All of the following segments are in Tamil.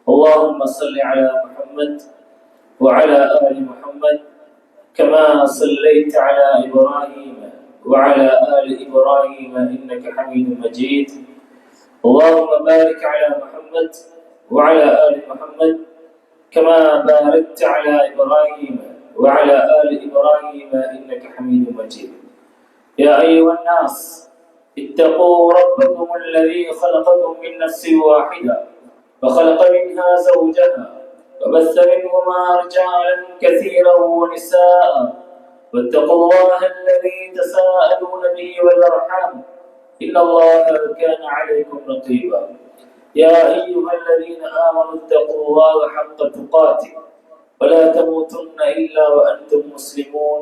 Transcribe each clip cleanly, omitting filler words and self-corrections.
اللهم صل على محمد وعلى آل محمد كما صليت على إبراهيم وعلى آل إبراهيم إنك حميد مجيد. اللهم بارك على محمد وعلى آل محمد كما باركت على إبراهيم وعلى آل إبراهيم إنك حميد مجيد. يا أيها الناس اتقوا ربكم الذي خلقكم من نفس واحدة وخلق منها زوجها وبث منهما رجالا كثيرا ونساء واتقوا الله الذي تساءلون به والأرحام إن الله كان عليكم رقيبا. يا أيها الذين آمنوا اتقوا الله حق تقاته ولا تموتن إلا وأنتم مسلمون.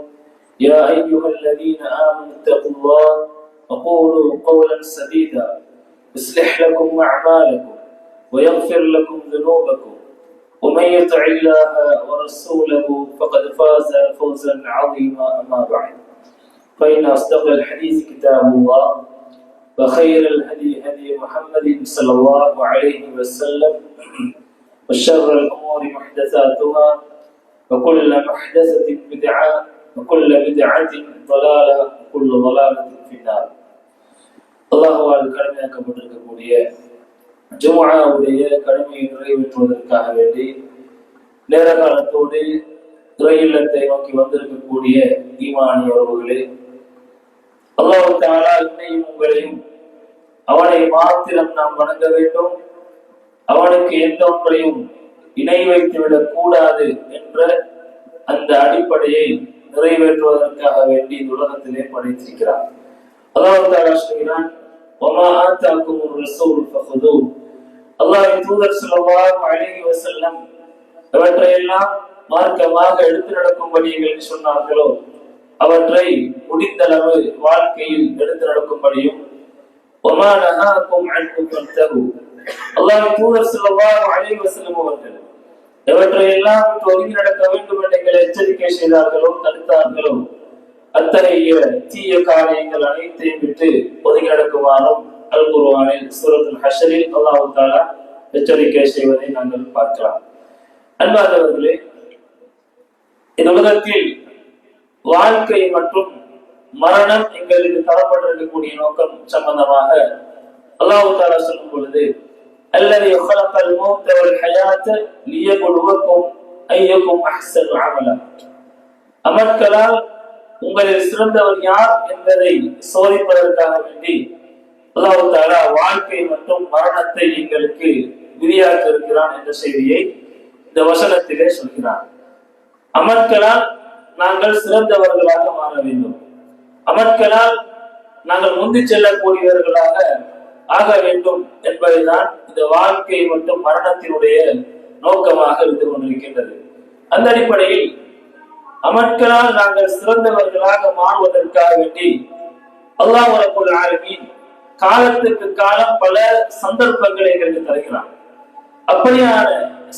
يا أيها الذين آمنوا اتقوا الله وقولوا قولا سديدا يصلح لكم أعمالكم ويغفر لكم ذنوبكم ومن يطع الله ورسوله فقد فاز فوزا عظيما. أما بعد فإن أصدق الحديث كتاب الله وخير الهدي هدي محمد صلى الله عليه وسلم وشر الأمور محدثاتها وكل محدثة بدعة وكل بدعة ضلالة وكل ضلالة في النار. அல்லாஹ்வால் கடமையாக்கப்பட்டிருக்கக்கூடிய ஜும்ஆவுடைய கடமையை நிறைவேற்றுவதற்காக வேண்டி நேர காலத்தோடு இறை இல்லத்தை நோக்கி வந்திருக்கக்கூடிய ஈமானிய உறவுகளே, அல்லாஹ் தஆலா என்னையும் உங்களையும் அவனை மாத்திரம் நாம் வணங்க வேண்டும், அவனுக்கு எந்த ஒன்றையும் இணை வைத்துவிடக் கூடாது என்ற அந்த அடிப்படையை நிறைவேற்றுவதற்காக வேண்டி இந்த உலகத்திலே படைத்திருக்கிறார். அல்லாஹ் தஆலா சொல்கிறான், வமா ஆதாகுமுர் ரசூல் ஃபஹுது. அல்லாஹ்வின் தூதர் ஸல்லல்லாஹு அலைஹி வஸல்லம் அவற்றையெல்லாம் மார்க்கமாக எடுத்து நடக்கும்படி எங்களுக்கு சொன்னார்களோ அவற்றை முடிந்தளவு வாழ்க்கையில் எடுத்து நடக்கும்படியும், வமா நஹாகும் அன்ஹு ஃபன்தஹு. அல்லாஹ்வின் தூதர் ஸல்லல்லாஹு அலைஹி வஸல்லம் அவர்கள் எவற்றையெல்லாம் ஒதுங்கி நடக்க வேண்டும் என்று எங்களை எச்சரிக்கை செய்தார்களோ தடுத்தார்களோ அத்தகைய தீய காரியங்கள் அனைத்தையும் விட்டு ஒதுங்கி நடக்குமாறும் அல் குர்ஆனில் சூரத்துல் ஹஷ்ரில் அல்லாஹ் தஆலா எச்சரிக்கை செய்வதை நாங்கள் பார்க்கலாம். அன்பார்ந்தவர்களே, இந்த உலகத்தில் வாழ்க்கை மற்றும் மரணம் எங்களுக்கு தரப்பட்டிருக்கக்கூடிய நோக்கம் சம்பந்தமாக அல்லாஹ் தஆலா சொல்லும் பொழுது, அல்லதி ஹலகல் மௌத வல் ஹயாத லியபுலுவக்கும் அய்யுக்கும் அஹ்ஸனு அமலா. அமல்களால் உங்களில் சிறந்தவர் யார் என்பதை சோதிப்பதற்காக வேண்டி அல்லாஹ் தஆலா வாழ்க்கை மற்றும் மரணத்தை எங்களுக்கு விதியாக்கி இருக்கிறான் என்ற செய்தியை இந்த வசனத்திலே சொல்கிறார். அமல்களால் நாங்கள் சிறந்தவர்களாக மாற வேண்டும், அமல்களால் நாங்கள் முந்தி செல்லக்கூடியவர்களாக ஆக வேண்டும் என்பதுதான் இந்த வாழ்க்கை மற்றும் மரணத்தினுடைய நோக்கமாக இருந்து கொண்டிருக்கின்றது. அந்த அடிப்படையில் அமல்களால் நாங்கள் சிறந்தவர்களாக மாறுவதற்காக வேண்டி அல்லாஹ் ரப்பல் ஆலமீன் காலத்துக்கு காலம் பல சந்தர்ப்பங்களை எங்களுக்கு தருகிறான். அப்படியான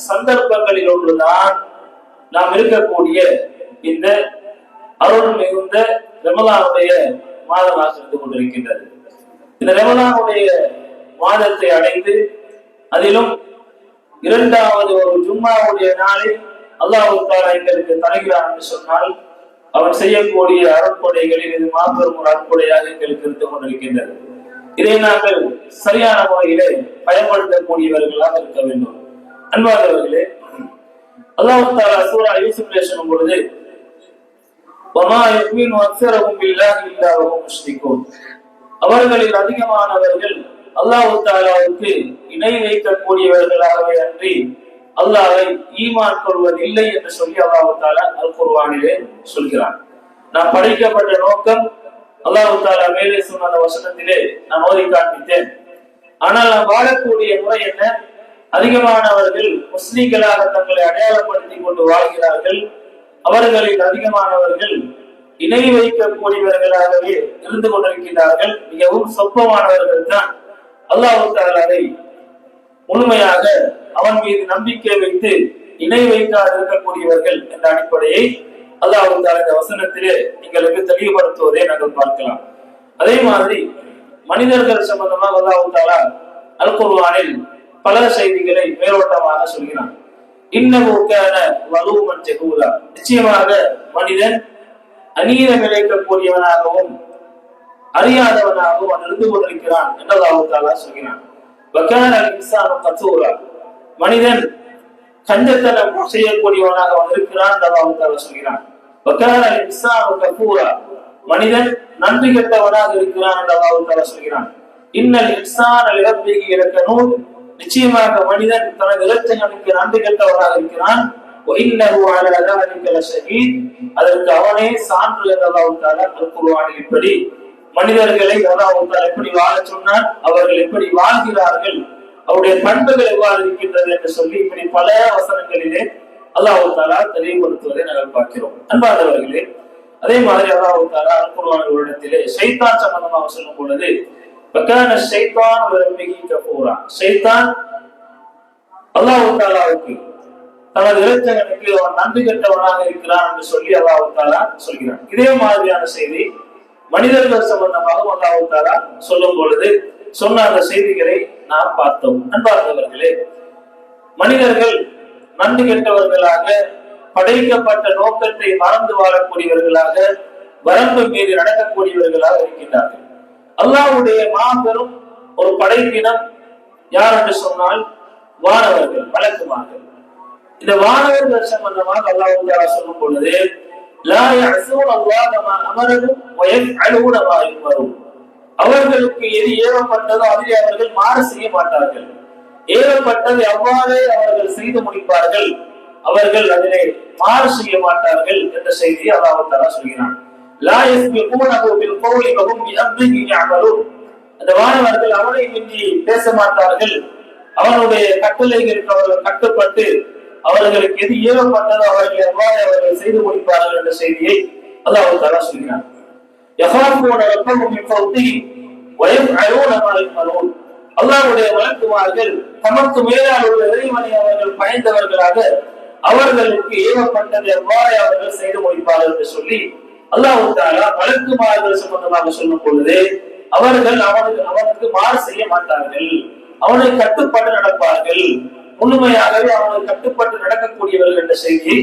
சந்தர்ப்பங்களில் ஒன்றுதான் நாம் இருக்கக்கூடிய இந்த அருள் மிகுந்த ரமலானுடைய மாதமாக இருந்து கொண்டிருக்கின்றது. இந்த ரமலானுடைய மாதத்தை அடைந்து அதிலும் இரண்டாவது ஒரு ஜும்மாவுடைய நாளில் அல்லாஹ் தஆலா எங்களுக்கு தருகிறான் என்று சொன்னால் அவன் செய்யக்கூடிய அருட்கொடைகளில் இது மாபெரும் ஒரு அருட்கொடையாக எங்களுக்கு இருந்து கொண்டிருக்கின்றது. இதை நாங்கள் சரியான முறையிலே பயன்படுத்தக்கூடியவர்களாக இருக்க வேண்டும். அன்பார்ந்தவர்களே, அல்லாஹ் தஆலா சூரா யூசுஃப்ல சொல்லும் பொழுது, வமா யுமினு அக்ஸருஹும் பில்லாஹி இல்லா வஹும் முஷ்ரிகூன். அவர்களில் அதிகமானவர்கள் அல்லாஹ் தஆலாவுக்கு இணை வைக்கக்கூடியவர்களாகவே அன்றி அல்லாஹ்வை ஈமான் கொள்வதில்லை என்று சொல்லி அல்லாஹ் தஆலா அல் குர்ஆனிலே சொல்கிறான். நான் படைக்கப்பட்ட நோக்கம் அல்லாஹ் தஆலா மேலே சொன்ன அந்த வசனத்திலே நான் ஓதி காண்பித்தேன். ஆனால் நாம் வாழக்கூடிய முறை என்ன? அதிகமானவர்கள் முஸ்லிம்களாக தங்களை அடையாளப்படுத்திக் கொண்டு வாழ்கிறார்கள். அவர்களில் அதிகமானவர்கள் இணை வைக்கக்கூடியவர்களாகவே இருந்து கொண்டிருக்கிறார்கள். மிகவும் சொற்பமானவர்கள் தான் அல்லாஹ் தஆலாவை முழுமையாக அவன் மீது நம்பிக்கை வைத்து இணை வைக்காது இருக்கக்கூடியவர்கள் என்ற அடிப்படையை அல்லாஹ் தஆலா இந்த வசனத்திலே எங்களுக்கு தெளிவுபடுத்துவதை நாங்கள் பார்க்கலாம். அதே மாதிரி மனிதர்கள் சம்பந்தமாக அல்லாஹ் தஆலா அல் குர்ஆனில் பல செய்திகளை மேலோட்டமாக சொல்கிறான். இன்னமுக்கான வலுவன் ஜெகூலா, நிச்சயமாக மனிதன் அநீதம் இழைக்கக்கூடியவனாகவும் அறியாதவனாகவும் அவன் இருந்து கொண்டிருக்கிறான் என்று அல்லாஹ் தஆலா சொல்கிறான். வகான இன்சானு கதூரா, மனிதன் கஞ்சத்தனம் செய்யக்கூடியவனாக அவன் இருக்கிறான் என்று அல்லாஹ் தஆலா சொல்கிறான். வகான இன்சானு கஃபூரா, மனிதன் நன்றி கெட்டவனாக இருக்கிறான் என்று அல்லாஹ் தஆலா சொல்கிறான். இன்னல் இன்சான லிரப்பிஹி லகனூன், நிச்சயமாக மனிதன் தனது இறைவனுக்கு நன்றி கெட்டவனாக இருக்கிறான். வஇன்னஹு அலா ذلك லஷஹீத், அதற்கு அவனே சான்று என்று அல்லாஹ் தஆலா அல்-குர்ஆனில் இப்படி மனிதர்களை அல்லாஹ் தஆலா எப்படி வாழ சொன்னான், அவர்கள் எப்படி வாழ்கிறார்கள், அவருடைய பண்புகள் எவ்வாறு இருக்கின்றது என்று சொல்லி இப்படி பல வசனங்களிலே அல்லாஹ் தஆலா தெளிவுபடுத்துவதை நாங்கள் பார்க்கிறோம். அன்பார்ந்தவர்களே, அதே மாதிரி அல்லாஹ் தஆலா அல்-குர்ஆன் இடத்திலே ஷைத்தான் சம்பந்தமாக சொல்லும் பொழுது வகான ஷைத்தான் லிரப்பிஹி கஃபூரா, ஷைத்தான் அல்லாஹ் தஆலாவுக்கு தனது இறைவனுக்கு அவன் நன்றி கெட்டவனாக இருக்கிறான் என்று சொல்லி அல்லாஹ் தஆலா சொல்கிறான். இதே மாதிரியான செய்தி மனிதர்கள் சம்பந்தமாக அல்லாஹ் தஆலா சொல்லும் பொழுது சொன்ன அந்த செய்திகளை நாம் பார்த்தோம். அன்பார்ந்தவர்களே, மனிதர்கள் நன்றி கெட்டவர்களாக, படைக்கப்பட்ட நோக்கத்தை மறந்து வாழக்கூடியவர்களாக, வரம்பு மீது நடக்கக்கூடியவர்களாக இருக்கின்றார்கள். அல்லாஹ்வுடைய மாபெரும் ஒரு படைப்பினம் யார் என்று சொன்னால் வானவர்கள், மலக்குமார்கள். இந்த வானவர்கள் சம்பந்தமாக அல்லாஹ் தஆலா சொல்லும் பொழுது லா யஸூன அல்லாஹ மா அமரஹும் வ யஃஅலூன மா யுமரூன், அவர்களுக்கு எது ஏவப்பட்டதோ அதை அவர்கள் மாறு செய்ய மாட்டார்கள். ஏவப்பட்டதை அவ்வாறே அவர்கள் செய்து முடிப்பார்கள், அவர்கள் அதிலே மாறு செய்ய மாட்டார்கள் என்ற செய்தியை அல்லாஹ் தஆலா சொல்கிறான். லா யஸ்பிகூனஹு பில் கௌலி வ ஹும் பிஅம்ரிஹி யஅமலூன், அந்த வானவர்கள் அவனை மிஞ்சி பேச மாட்டார்கள், அவனுடைய கட்டளைகளுக்கு அவர்கள் கட்டுப்பட்டு அவர்களுக்கு எது ஏவப்பட்டதோ அவர்களை எவ்வாறு அவர்கள் செய்து முடிப்பார்கள் என்ற செய்தியை அல்லாஹ் தஆலா சொல்கிறான். யஹாஃபூன ரப்பஹும் மின் ஃபௌகிஹிம் வ யஃஅலூன மா யுமரூன், அல்லாஹ்வுடைய மலக்குமார்கள் தமக்கு மேலால் உள்ள இறைவனை அவர்கள் பயந்தவர்களாக அவர்களுக்கு ஏவப்பட்டதை எவ்வாறு அவர்கள் செய்து முடிப்பார்கள் என்று சொல்லி அல்லாஹ் தஆலா மலக்குமார்கள் சம்பந்தமாக சொல்லும் பொழுது அவர்கள் அவனுக்கு மாறு செய்ய மாட்டார்கள், அவனை கட்டுப்பட்டு நடப்பார்கள், முழுமையாகவே அவனுக்கு கட்டுப்பட்டு நடக்கக்கூடியவர்கள் என்ற செய்தியை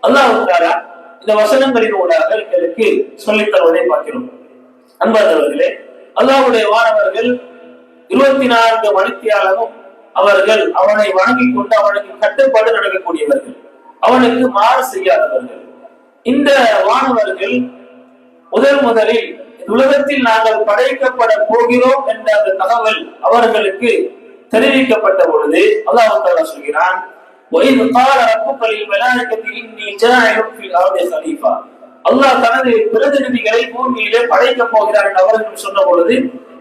அல்லாஹ் தஆலா இந்த வசனங்களின் ஊடாக எங்களுக்கு சொல்லித் தருவதை பார்க்கிறோம். அன்பார்ந்தவர்களே, அல்லாஹ்வுடைய வானவர்கள் 24 மணித்தியாலமும் அவர்கள் அவனை வணங்கிக் கொண்டு அவனுக்கு கட்டுப்பாடு நடக்கக்கூடியவர்கள், அவனுக்கு மாறு செய்யாதவர்கள். இந்த வானவர்கள் முதலில் உலகத்தில் நாங்கள் படைக்கப்பட போகிறோம் என்ற அந்த தகவல் அவர்களுக்கு தெரிவிக்கப்பட்ட பொழுது அல்லாஹ் தஆலா சொல்கிறான், وَإِذْ قَالَ رَبُّكَ لِلْمَلَائِكَةِ إِنِّي جَاعِلٌ فِي الْأَرْضِ خَلِيفَةً, அல்லாஹ் தனது பிரதிநிதிகளை பூமியிலே படைக்க போகிறார் என்று அவர்கள் சொன்ன பொழுது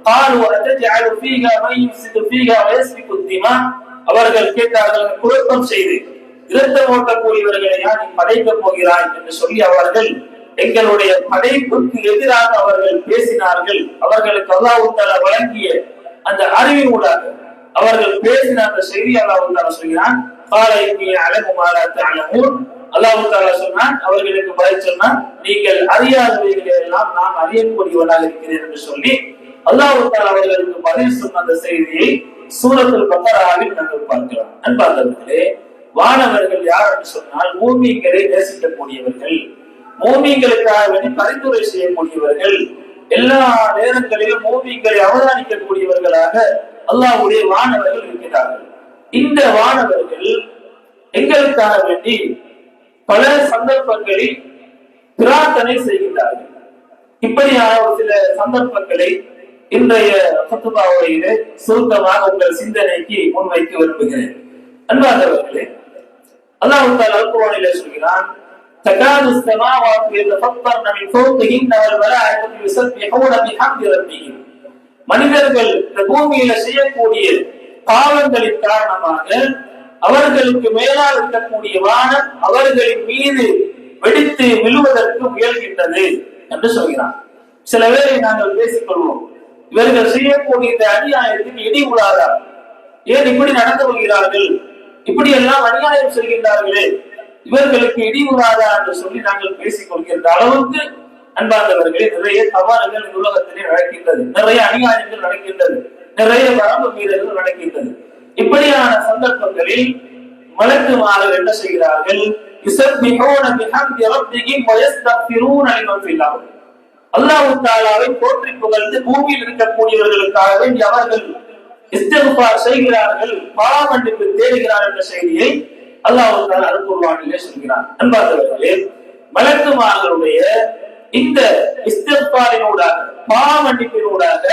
قَالُوا أَتَجْعَلُ فِيهَا مَن يُفْسِدُ فِيهَا وَيَسْفِكُ الدِّمَاءَ, அவர்கள் கேட்டார்கள், குழப்பம் செய்து இரத்தம் ஓட்டக்கூடியவர்களை யார் நீ படைக்க போகிறாய் என்று சொல்லி அவர்கள் எங்களுடைய படைப்புக்கு எதிராக அவர்கள் பேசினார்கள். அவர்களுக்கு அல்லாஹ் தஆலா வழங்கிய அந்த அறிவின் ஊடாக அவர்கள் பேசின அந்த செய்தி அல்லாஹ் தஆலா சொல்கிறான், قَالَ إِنِّي أَعْلَمُ مَا لَا تَعْلَمُونَ, அல்லாஹ் தஆலா சொன்னான், அவர்களுக்கு பதில் சொன்னான், நீங்கள் அறியாதவைகளை எல்லாம் நான் அறியக்கூடியவனாக இருக்கிறேன் என்று சொல்லி அல்லாஹ் தஆலா அவர்களுக்கு பதில் சொன்ன அந்த செய்தியை சூரத்துல் பக்ராவில் நாங்கள் பார்க்கிறோம். அன்பார்ந்தவர்களே, வானவர்கள் யார் என்று சொன்னால் மூமின்களை நேசிக்கக்கூடியவர்கள், மூமின்களுக்காக வேண்டி பரிந்துரை செய்யக்கூடியவர்கள், எல்லா நேரங்களிலும் மூமின்களை அவதானிக்கக்கூடியவர்களாக அல்லாஹ்வுடைய வானவர்கள் இருக்கிறார்கள். இந்த வானவர்கள் எங்களுக்காக வேண்டி பல சந்தர்ப்பங்களில் பிரார்த்தனை செய்கின்றார்கள். இப்படியான ஒரு சில சந்தர்ப்பங்களை இன்றைய ஃபத்வாவிலே சுருக்கமாக உங்கள் சிந்தனைக்கு முன்வைக்க விரும்புகிறேன். அன்பார்ந்தவர்களே, அல்லாஹ் தஆலா அல்-குர்ஆனிலே சொல்கிறான், தகாது ஸமாவாத்து யதஃபத்தர்ன மின் ஃபௌகிஹின்ன வல் மலாயிகத்து யுஸப்பிஹூன பிஹம்தி ரப்பிஹிம், மனிதர்கள் இந்த பூமியில செய்யக்கூடிய பாவங்களின் காரணமாக அவர்களுக்கு மேலால் இருக்கக்கூடிய வானம் அவர்களின் மீது வெடித்து விழுவதற்கு முயல்கின்றது என்று சொல்கிறான். சில வேளை நாங்கள் பேசிக்கொள்வோம், இவர்கள் செய்யக்கூடிய இந்த அநியாயத்துக்கு இடி உழாதா, ஏன் இப்படி நடந்து கொள்கிறார்கள், இப்படி எல்லாம் அநியாயம் செய்கின்றார்களே, இவர்களுக்கு இடி உழாதா என்று சொல்லி நாங்கள் பேசிக் கொள்கின்ற அளவுக்கு அன்பார்ந்தவர்களே நிறைய தவறுகள் இந்த உலகத்திலே நடக்கின்றது, நிறைய அநியாயங்கள் நடக்கின்றது, நிறைய வரம்பு மீறல்கள் நடக்கின்றது. இப்படியான சந்தர்ப்பங்களில் மலக்குமார்கள் என்ன செய்கிறார்கள்? அல்லாஹ் தஆலாவை போற்றி புகழ்ந்து பூமியில் இருக்கக்கூடியவர்களுக்காக வேண்டி அவர்கள் இஸ்திக்பார் செய்கிறார்கள், பாவ மன்னிப்பு தேடுகிறார்கள் என்ற செய்தியை அல்லாஹ் தஆலா அல்-குர்ஆனிலே சொல்கிறார். அன்பார்ந்தவர்களே, மலக்குமார்களுடைய இந்த இஸ்திக்பாரினூடாக, பாவ மன்னிப்பினூடாக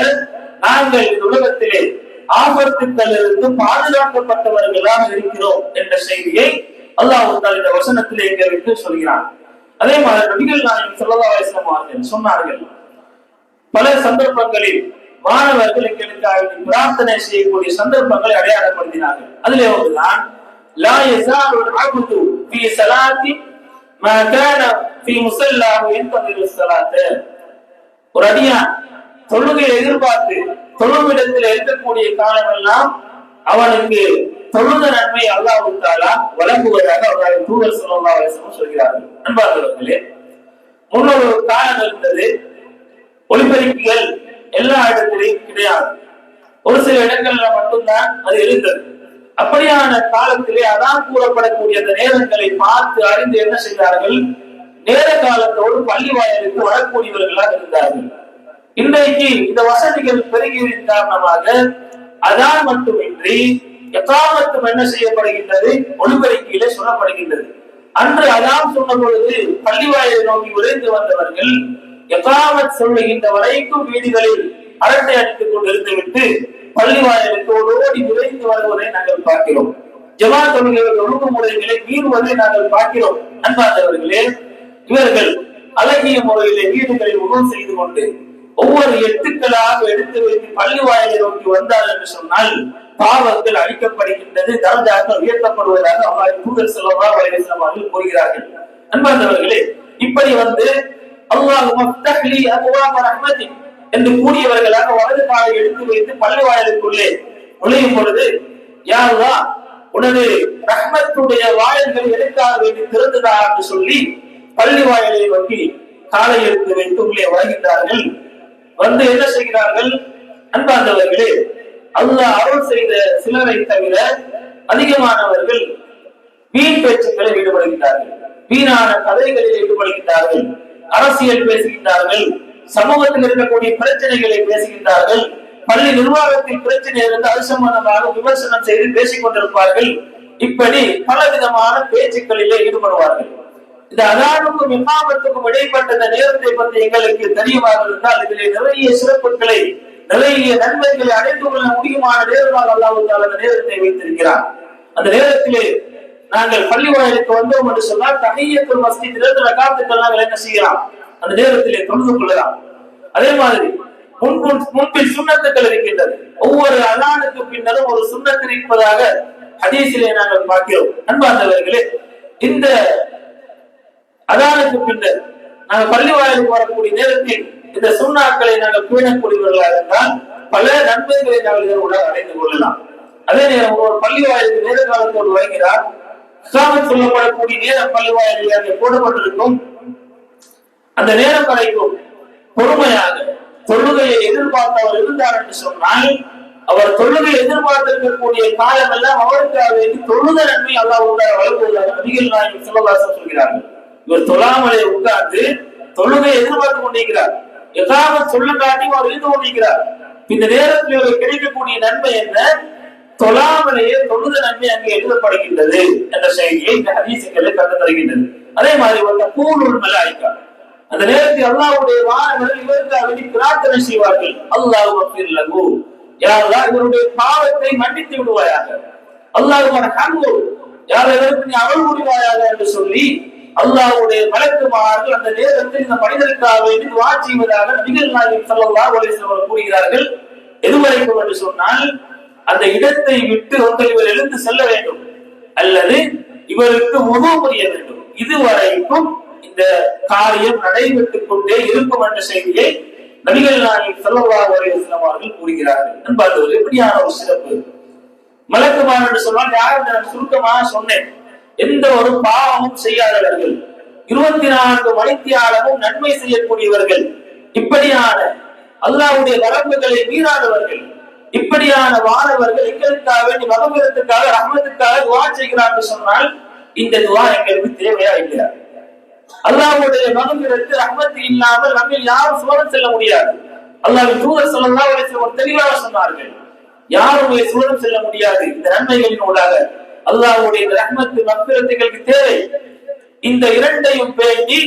நாங்கள் இந்த உலகத்திலே ஆபத்துக்களிலிருந்து பாதுகாக்கப்பட்டவர்களாக இருக்கிறோம் என்ற செய்தியை அல்லாஹ் தஆலா இந்த வசனத்திலே எங்களுக்கு சொல்கிறார். அதே மாதிரி நபிகள் நாயகம் ஸல்லல்லாஹு அலைஹி வஸல்லம் அவர்கள் சொன்னார்கள், பல சந்தர்ப்பங்களில் மாணவர்கள் எங்களுக்காக பிரார்த்தனை செய்யக்கூடிய சந்தர்ப்பங்களை அடையாளப்படுத்தினார்கள். அதிலே ஒன்றுதான் லா யஸாலு அல்-அப்து ஃபீ ஸலாத்தி மா கான ஃபீ முஸல்லாஹு யன்தஸிரு ஸலாத்த. ஒரு அடியான் தொழுகையை எதிர்பார்த்து தொழுமிடத்தில் இருக்கக்கூடிய காலமெல்லாம் அவனுக்கு தொழுத நன்மை அல்லாஹ் தஆலா வழங்குவதாக அவருடைய தூதர் ஸல்லல்லாஹு அலைஹி வஸல்லம் சொல்கிறார்கள். அன்பார்ந்தவர்களே, முன்னொரு காலம் இருந்தது, ஒலிபெருக்கிகள் எல்லா இடத்திலையும் கிடையாது, ஒரு சில இடங்கள்ல மட்டும்தான் அது இருந்தது. அப்படியான காலத்திலே அதான் கூறப்படக்கூடிய அந்த நேரங்களை பார்த்து அறிந்து என்ன செய்தார்கள்? நேர காலத்தோடு பள்ளி வாயிலுக்கு வரக்கூடியவர்களாக இருந்தார்கள். இன்றைக்கு இந்த வசதிகள் பெருகியதன் காரணமாக அதான் மட்டுமின்றி இகாமத்தும் என்ன செய்யப்படுகின்றது? ஒலிபெருக்கியிலே சொல்லப்படுகின்றது. அன்று அதான் சொன்ன பொழுது பள்ளி வாயிலை நோக்கி விரைந்து வந்தவர்கள் இகாமத் சொல்லுகின்ற வரைக்கும் வீடுகளில் அரட்டை அடித்துக் கொண்டிருந்து விட்டு பள்ளி வாயிலுக்கு ஓடி விரைந்து வருவதை நாங்கள் பார்க்கிறோம். ஜமாத் தொழுகைகள் ஒழுங்குமுறைகளை மீறுவதை நாங்கள் பார்க்கிறோம். அன்பார்ந்தவர்களே, இவர்கள் அழகிய முறையிலே வீடுகளில் உணவு செய்து கொண்டு ஒவ்வொரு எட்டுக்களாக எடுத்து வைத்து பள்ளி வாயிலை நோக்கி வந்தார் என்று சொன்னால் பாவங்கள் அழிக்கப்படுகின்றது, தரஜாக்கள் உயர்த்தப்படுவதாக அல்லாஹ் தூதர் ஸல்லல்லாஹு அலைஹி வஸல்லம் அவர்கள் கூறுகிறார்கள். அன்பார்ந்தவர்களே, இப்படி வந்து அல்லாஹும்ம ஃப்தஹ் லீ அப்வாப ரஹ்மதி என்று கூறியவர்களாக வலது காலை எடுத்து வைத்து பள்ளி வாயிலுக்குள்ளே நுழையும் பொழுது, யா அல்லாஹ், உனது ரஹ்மத்துடைய வாயில்கள் எனக்காக வேண்டி திறந்ததா என்று சொல்லி பள்ளி வாயிலை நோக்கி காலை எடுத்து வைத்து உள்ளே வருகின்றார்கள். வந்து என்ன செய்கிறார்கள்? அன்பார்ந்தவர்களே, அல்லாஹ் அருள் செய்த சிலரை தவிர அதிகமானவர்கள் வீண் பேச்சுக்களில் ஈடுபடுகின்றார்கள், வீணான கதைகளில் ஈடுபடுகின்றார்கள், அரசியல் பேசுகின்றார்கள், சமூகத்தில் இருக்கக்கூடிய பிரச்சனைகளை பேசுகின்றார்கள், பள்ளி நிர்வாகத்தில் பிரச்சனை இருந்து அது சம்பந்தமாக விமர்சனம் செய்து பேசிக் கொண்டிருப்பார்கள். இப்படி பலவிதமான பேச்சுக்களிலே ஈடுபடுவார்கள். இந்த அதானுக்கும் இமாமத்துக்கும் இடைப்பட்ட இந்த நேரத்தை பற்றி எங்களுக்கு தெரியுமாக இருந்தால் இதிலே நிறைய சிறப்புகளை, நிறைய நன்மைகளை அடைந்து கொள்ள முடியுமான நேரமாக அல்லாஹ் தஆலா அந்த நேரத்தை வைத்திருக்கிறார். அந்த நேரத்திலே நாங்கள் பள்ளி வாயிலுக்கு வந்தோம் என்று சொன்னால் தஹிய்யத்துல் மஸ்ஜித் 2 ரகாத்துக்கள் நாங்கள் என்ன செய்யலாம்? அந்த நேரத்திலே தொழுது கொள்ளலாம். அதே மாதிரி முன்பில் சுன்னத்துக்கள் இருக்கின்றது. ஒவ்வொரு அதானுக்கு பின்னரும் ஒரு சுன்னத் இருப்பதாக ஹதீஸிலே நாங்கள் பார்க்கிறோம். அன்பார்ந்தவர்களே, இந்த அதானுக்கு பின்னர் நாங்கள் பள்ளி வாயிலுக்கு வரக்கூடிய நேரத்தில் இந்த சுன்னாக்களை நாங்கள் பேணக்கூடியவர்களாக இருந்தால் பல நன்மைகளை நாங்கள் இதனோட அடைந்து கொள்ளலாம். அதே நேரம் ஒரு பள்ளி வாயிலுக்கு நேர காலத்தோடு வருகிறார், இஸ்லாமில் சொல்லப்படக்கூடிய நேரம் பள்ளி வாயிலில் அங்கே போடப்பட்டிருக்கும். அந்த நேரம் வரைக்கும் பொறுமையாக தொழுகையை எதிர்பார்த்தவர் இருந்தார் என்று சொன்னால் அவர் தொழுகை எதிர்பார்த்திருக்கக்கூடிய காலம் எல்லாம் அவருக்காக தொழுத நன்மை அல்லாஹ் வழங்குவதாக நபிகள் நாயகம் ஸல்லல்லாஹு அலைஹி வஸல்லம் சொல்கிறார்கள். இவர் தொழாமலே உட்கார்ந்து தொழுகை எதிர்பார்த்து கொண்டிருக்கிறார், இகாமத் சொல்ல காட்டி அவர் இருந்து கொண்டிருக்கிறார். இந்த நேரத்தில் இவருக்கு கிடைக்கக்கூடிய நன்மை என்ன? தொழாமலேயே தொழுத நன்மை அங்கே எழுதப்படுகின்றது என்ற செய்தியை இந்த ஹதீஸுகளை கண்டு தருகின்றது. அதே மாதிரி வந்த கூலுல் மலாயிகா, அந்த நேரத்தில் அல்லாஹ்வுடைய வானவர்கள் இவருக்காக பிரார்த்தனை செய்வார்கள். அல்லாஹ் வஃபிர் லஹு, யா அல்லாஹ் இவருடைய பாவத்தை மன்னித்து விடுவாயாக, அல்லாஹ் ரஹ்மு, யா இவருக்கு நீ அருள் புரிவாயாக என்று சொல்லி அல்லாஹ்வுடைய மலக்குமார்கள் அந்த நேரத்தில் இந்த மனிதருக்காக வேண்டி துஆ செய்வதாக நபிகள் நாயகம் ஸல்லல்லாஹு அலைஹி வஸல்லம் கூறுகிறார்கள். எதுவரைக்கும் என்று சொன்னால் அந்த இடத்தை விட்டு இவர் எழுந்து செல்ல வேண்டும் அல்லது இவருக்கு உதவு புரிய வேண்டும். இதுவரைக்கும் இந்த காரியம் நடைபெற்றுக் கொண்டே இருக்கும் என்ற செய்தியை நபிகள் நாயகம் ஸல்லல்லாஹு அலைஹி வஸல்லம் அவர்கள் கூறுகிறார்கள். அன்பார்ந்தவர்களே, எப்படியான ஒரு சிறப்பு! மலக்குமார் என்று சொன்னால் யார்? நான் சுருக்கமாக சொன்னேன், எந்த ஒரு பாவமும் செய்யாதவர்கள், 24 மணித்தியாலமும் நன்மை செய்யக்கூடியவர்கள், இப்படியான அல்லாஹ்வுடைய வரம்புகளை மீறாதவர்கள், இப்படியான வானவர்கள் எங்களுக்காக வேண்டி மகபுரத்துக்காக ரஹ்மத்துக்காக துவா செய்கிறார்கள் சொன்னால் இந்த துவா எங்களுக்கு தேவையா இல்லையா? அல்லாஹ்வுடைய மகபுரத்து ரஹ்மத் இல்லாமல் நம்மில் யாரும் சுவனம் செல்ல முடியாது. அல்லாஹ்வின் தூதர் ஸல்லல்லாஹு அலைஹி வஸல்லம் தெளிவாக சொன்னார்கள், யாரும் சுவனம் செல்ல முடியாது இந்த நன்மைகளின் ஊடாக. அல்லாஹ்வுடைய ரஹ்மத் மகபுரத்துகளுக்கு தேவை. இந்த இரண்டையும் பேணி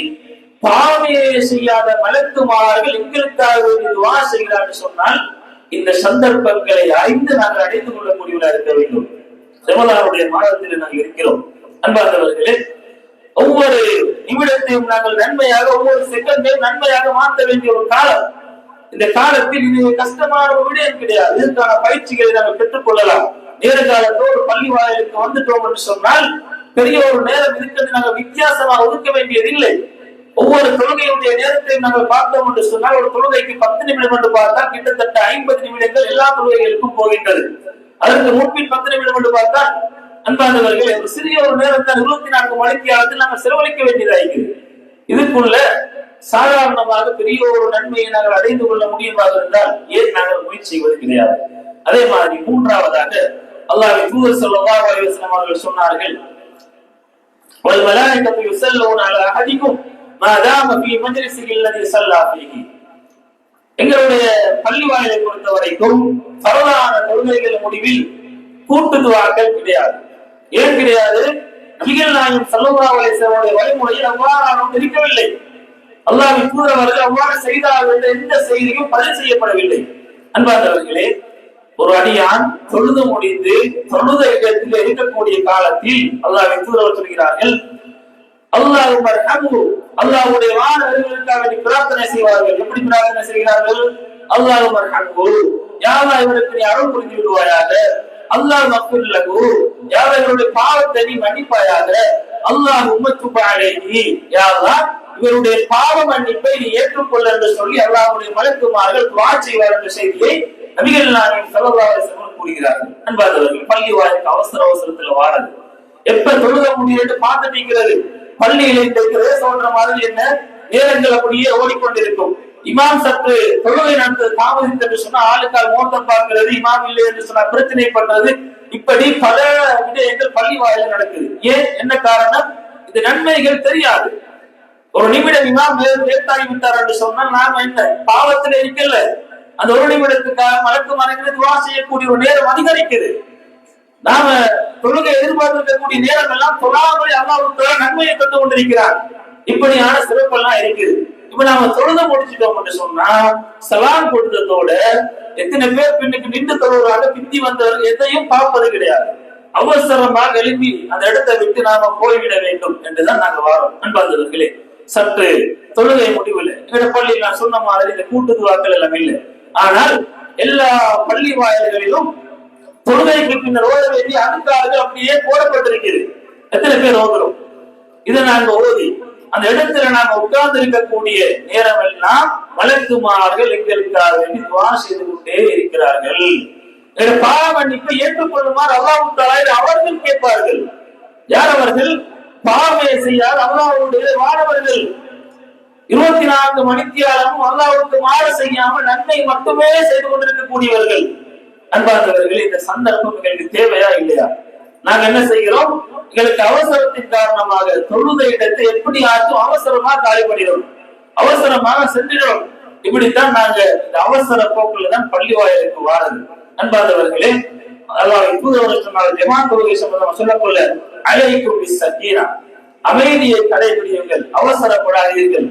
பாவமே செய்யாத மலக்குமார்கள் எங்களுக்காக வேண்டி துவா செய்கிறார்கள் சொன்னால் இந்த சந்தர்ப்பங்களை அறிந்து நாங்கள் அடைந்து கொள்ளக்கூடியவர்களாக இருக்க வேண்டும். ரமலானுடைய மாதத்தில் நாங்கள் இருக்கிறோம். அன்பார்ந்தவர்களே, ஒவ்வொரு நிமிடத்தையும் நாங்கள் நன்மையாக, ஒவ்வொரு செகண்டையும் நன்மையாக மாற்ற வேண்டிய ஒரு காலம். இந்த காலத்தில் இது கஷ்டமான ஒரு விடயம் கிடையாது. இதற்கான பயிற்சிகளை நாங்கள் பெற்றுக் கொள்ளலாம். நேர காலத்தோடு பள்ளி வாயிலுக்கு வந்துட்டோம் என்று சொன்னால் பெரிய ஒரு நேரம் இருக்கிறது நாங்கள் வித்தியாசமாக ஒதுக்க வேண்டியதில்லை. ஒவ்வொரு தொழுகையுடைய நேரத்தையும் நாங்கள் பார்த்தோம் என்று சொன்னால் ஒரு தொழுகைக்கு 10 நிமிடம் என்று பார்த்தால் கிட்டத்தட்ட 50 நிமிடங்கள் எல்லா தொழுகைகளுக்கும் போகின்றது. அதற்கு முன்பின் 10 நிமிடம் என்று பார்த்தால் அன்பானவர்கள் ஒரு சிறிய ஒரு நேரத்தில் 24 மணித்தியாலத்தில் நாங்கள் செலவழிக்க வேண்டியதாகிறது. இதுக்குள்ள சாதாரணமாக பெரிய ஒரு நன்மையை நாங்கள் அடைந்து கொள்ள முடியுமாக இருந்தால் ஏன் நாங்கள் முயற்சி செய்வது கிடையாது? அதே மாதிரி மூன்றாவதாக அல்லாஹ்வின் தூதர் ஸல்லல்லாஹு அலைஹி வஸல்லம் அவர்கள் சொன்னார்கள், வல் மலாயிகத்து யுஸல்லூன அலா அஹதிக்கும் மா தாம ஃபீ மஜ்லிஸிஹி அல்லதி ஸல்லா ஃபீஹி. எங்களுடைய பள்ளி வாயிலை பொறுத்த வரைக்கும் ஃபர்லான தொழுகைகள் முடிவில் கூட்டு துஆக்கள் கிடையாது. ஏன் கிடையாது? நபிகள் நாயகம் ஸல்லல்லாஹு அலைஹி வஸல்லம் வழிமுறையில் அவ்வாறு இருக்கவில்லை. அல்லாஹ்வின் தூதர் அவர்கள் அவ்வாறு செய்தார்கள் என்ற எந்த செய்தியும் பதிவு செய்யப்படவில்லை. அன்பார்ந்தவர்களே, ஒரு அடியான் தொழுது முடிந்து தொழுத இடத்தில் இருக்கக்கூடிய காலத்தில் அல்லாஹ்வின் தூதர் சொல்கிறார்கள், அல்லாஹும்ம அர்ஹம்ஹு, அல்லாஹ்வுடைய வானவர்களுக்காக பிரார்த்தனை செய்வார்கள். எப்படி பிரார்த்தனை செய்கிறார்கள்? அல்லாஹும்ம அர்ஹம்ஹு, யா அல்லாஹ் இவருக்கு நீ அருள் புரிந்து விடுவாயாக. அல்லாஹ் மக்ஃபிர் லஹு, யா அல்லாஹ் இவருடைய பாவத்தை நீ மன்னிப்பாயாக. அல்லாஹும்ம துப் அலைஹி, யா அல்லாஹ் இவருடைய பாவ மன்னிப்பை நீ ஏற்றுக்கொள்ள என்று சொல்லி அல்லாஹ்வுடைய மலக்குமார்கள் துஆ செய்வார்கள் என்ற செய்தியை நபிகள் நாயகம் ஸல்லல்லாஹு அலைஹி வஸல்லம் கூறுகிறார்கள். அன்பார்ந்தவர்கள், பள்ளி வாயிலுக்கு அவசரத்துல வாரது எப்ப தொழுக முடியுது பார்த்துட்டீங்கிறது. பள்ளியில இருக்கிறது சொல்ற மாதிரி என்ன நேரங்கள் அப்படியே ஓடிக்கொண்டிருக்கும். இமாம் சற்று தொழுகை நடந்தது தாமதித்து என்று சொன்னா ஆளுக்கால் மோட்டம் பார்க்கிறது, இமாம் இல்லை என்று சொன்னா பிரச்சனை பண்றது, இப்படி பல விடயங்கள் பள்ளி வாயில நடக்குது. ஏன், என்ன காரணம்? இந்த நன்மைகள் தெரியாது. ஒரு நிமிடம் இமாம் லேட்டாகி விட்டார் என்று சொன்னால் நாம என்ன பாவத்தில் இருக்கல, அந்த ஒரு நிமிடத்துக்காக மலக்கு மறைந்து துவா செய்யக்கூடிய ஒரு நேரம் அதிகரிக்குது. நாம தொழுகை எதிர்பார்த்திருக்கக்கூடிய நேரம் எல்லாம் தொழாமலே அல்லாஹ் நன்மையை தந்து கொண்டிருக்கிறார். இப்படியான சிறப்பெல்லாம் இருக்குது. இப்ப நாம தொழுத முடிச்சுட்டோம் என்று சொன்னா சலாம் கொடுத்ததோட எத்தனை பேர் பின்னுக்கு நின்று தொழுவாங்க, பிந்தி வந்தவர்கள் எதையும் பார்ப்பது கிடையாது. அவசரமாக எழுப்பி அந்த இடத்தை விட்டு நாம போய்விட வேண்டும் என்றுதான் நாங்க வாரோம். அன்பார்ந்தவர்களே, சற்று தொழுகை முடிவில் எங்க பள்ளியில் நான் சொன்ன மாதிரி இந்த கூட்டு துவாக்கள் எல்லாம் இல்லை. ஆனால் எல்லா பள்ளி வாயில்களிலும் தொழுகைக்கு பின்னர் ஓத வேண்டிய அதுக்காக அப்படியே போடப்பட்டிருக்கிறது. எத்தனை பேர் ஓதுறோம்? இதை நாங்க ஓதி அந்த இடத்துல நாங்க உட்கார்ந்து இருக்கக்கூடிய நேரம் எல்லாம் மலக்குமார்கள் எங்களுக்காக வேண்டி துஆ செய்து கொண்டே இருக்கிறார்கள். பாவ மன்னிப்பை ஏற்றுக்கொள்ளுமாறு அல்லாஹ் தஆலா அவர்கள் கேட்பார்கள். யார் அவர்கள்? பாவமே செய்யாத அல்லாஹ்வுடைய வானவர்கள். 24 மணித்தியாலமும் அல்லாஹ்வுக்கு மாறு செய்யாமல் நன்மை மட்டுமே செய்து கொண்டிருக்கக்கூடியவர்கள். அன்பார்ந்தவர்களே, இந்த சந்தர்ப்பம் எங்களுக்கு தேவையா இல்லையா? நாங்க என்ன செய்கிறோம்? எங்களுக்கு அவசரத்தின் காரணமாக தொழுத இடத்தை எப்படி ஆச்சும் அவசரமா காலி பண்ணிடும், அவசரமாக சென்றிடும். இப்படித்தான் நாங்க இந்த அவசர போக்குல தான் பள்ளி வாயிலுக்கு வாரது. அன்பார்ந்தவர்களே, அல்லாஹ்வின் தூதர் சொன்னார், ஜமாத் தொழுகை சம்பந்தமா சொல்லக்குள்ள அலைக்கும் பிஸ்ஸகீனா, அமைதியை கடைபிடியுங்கள், அவசரப்படாதீர்கள்.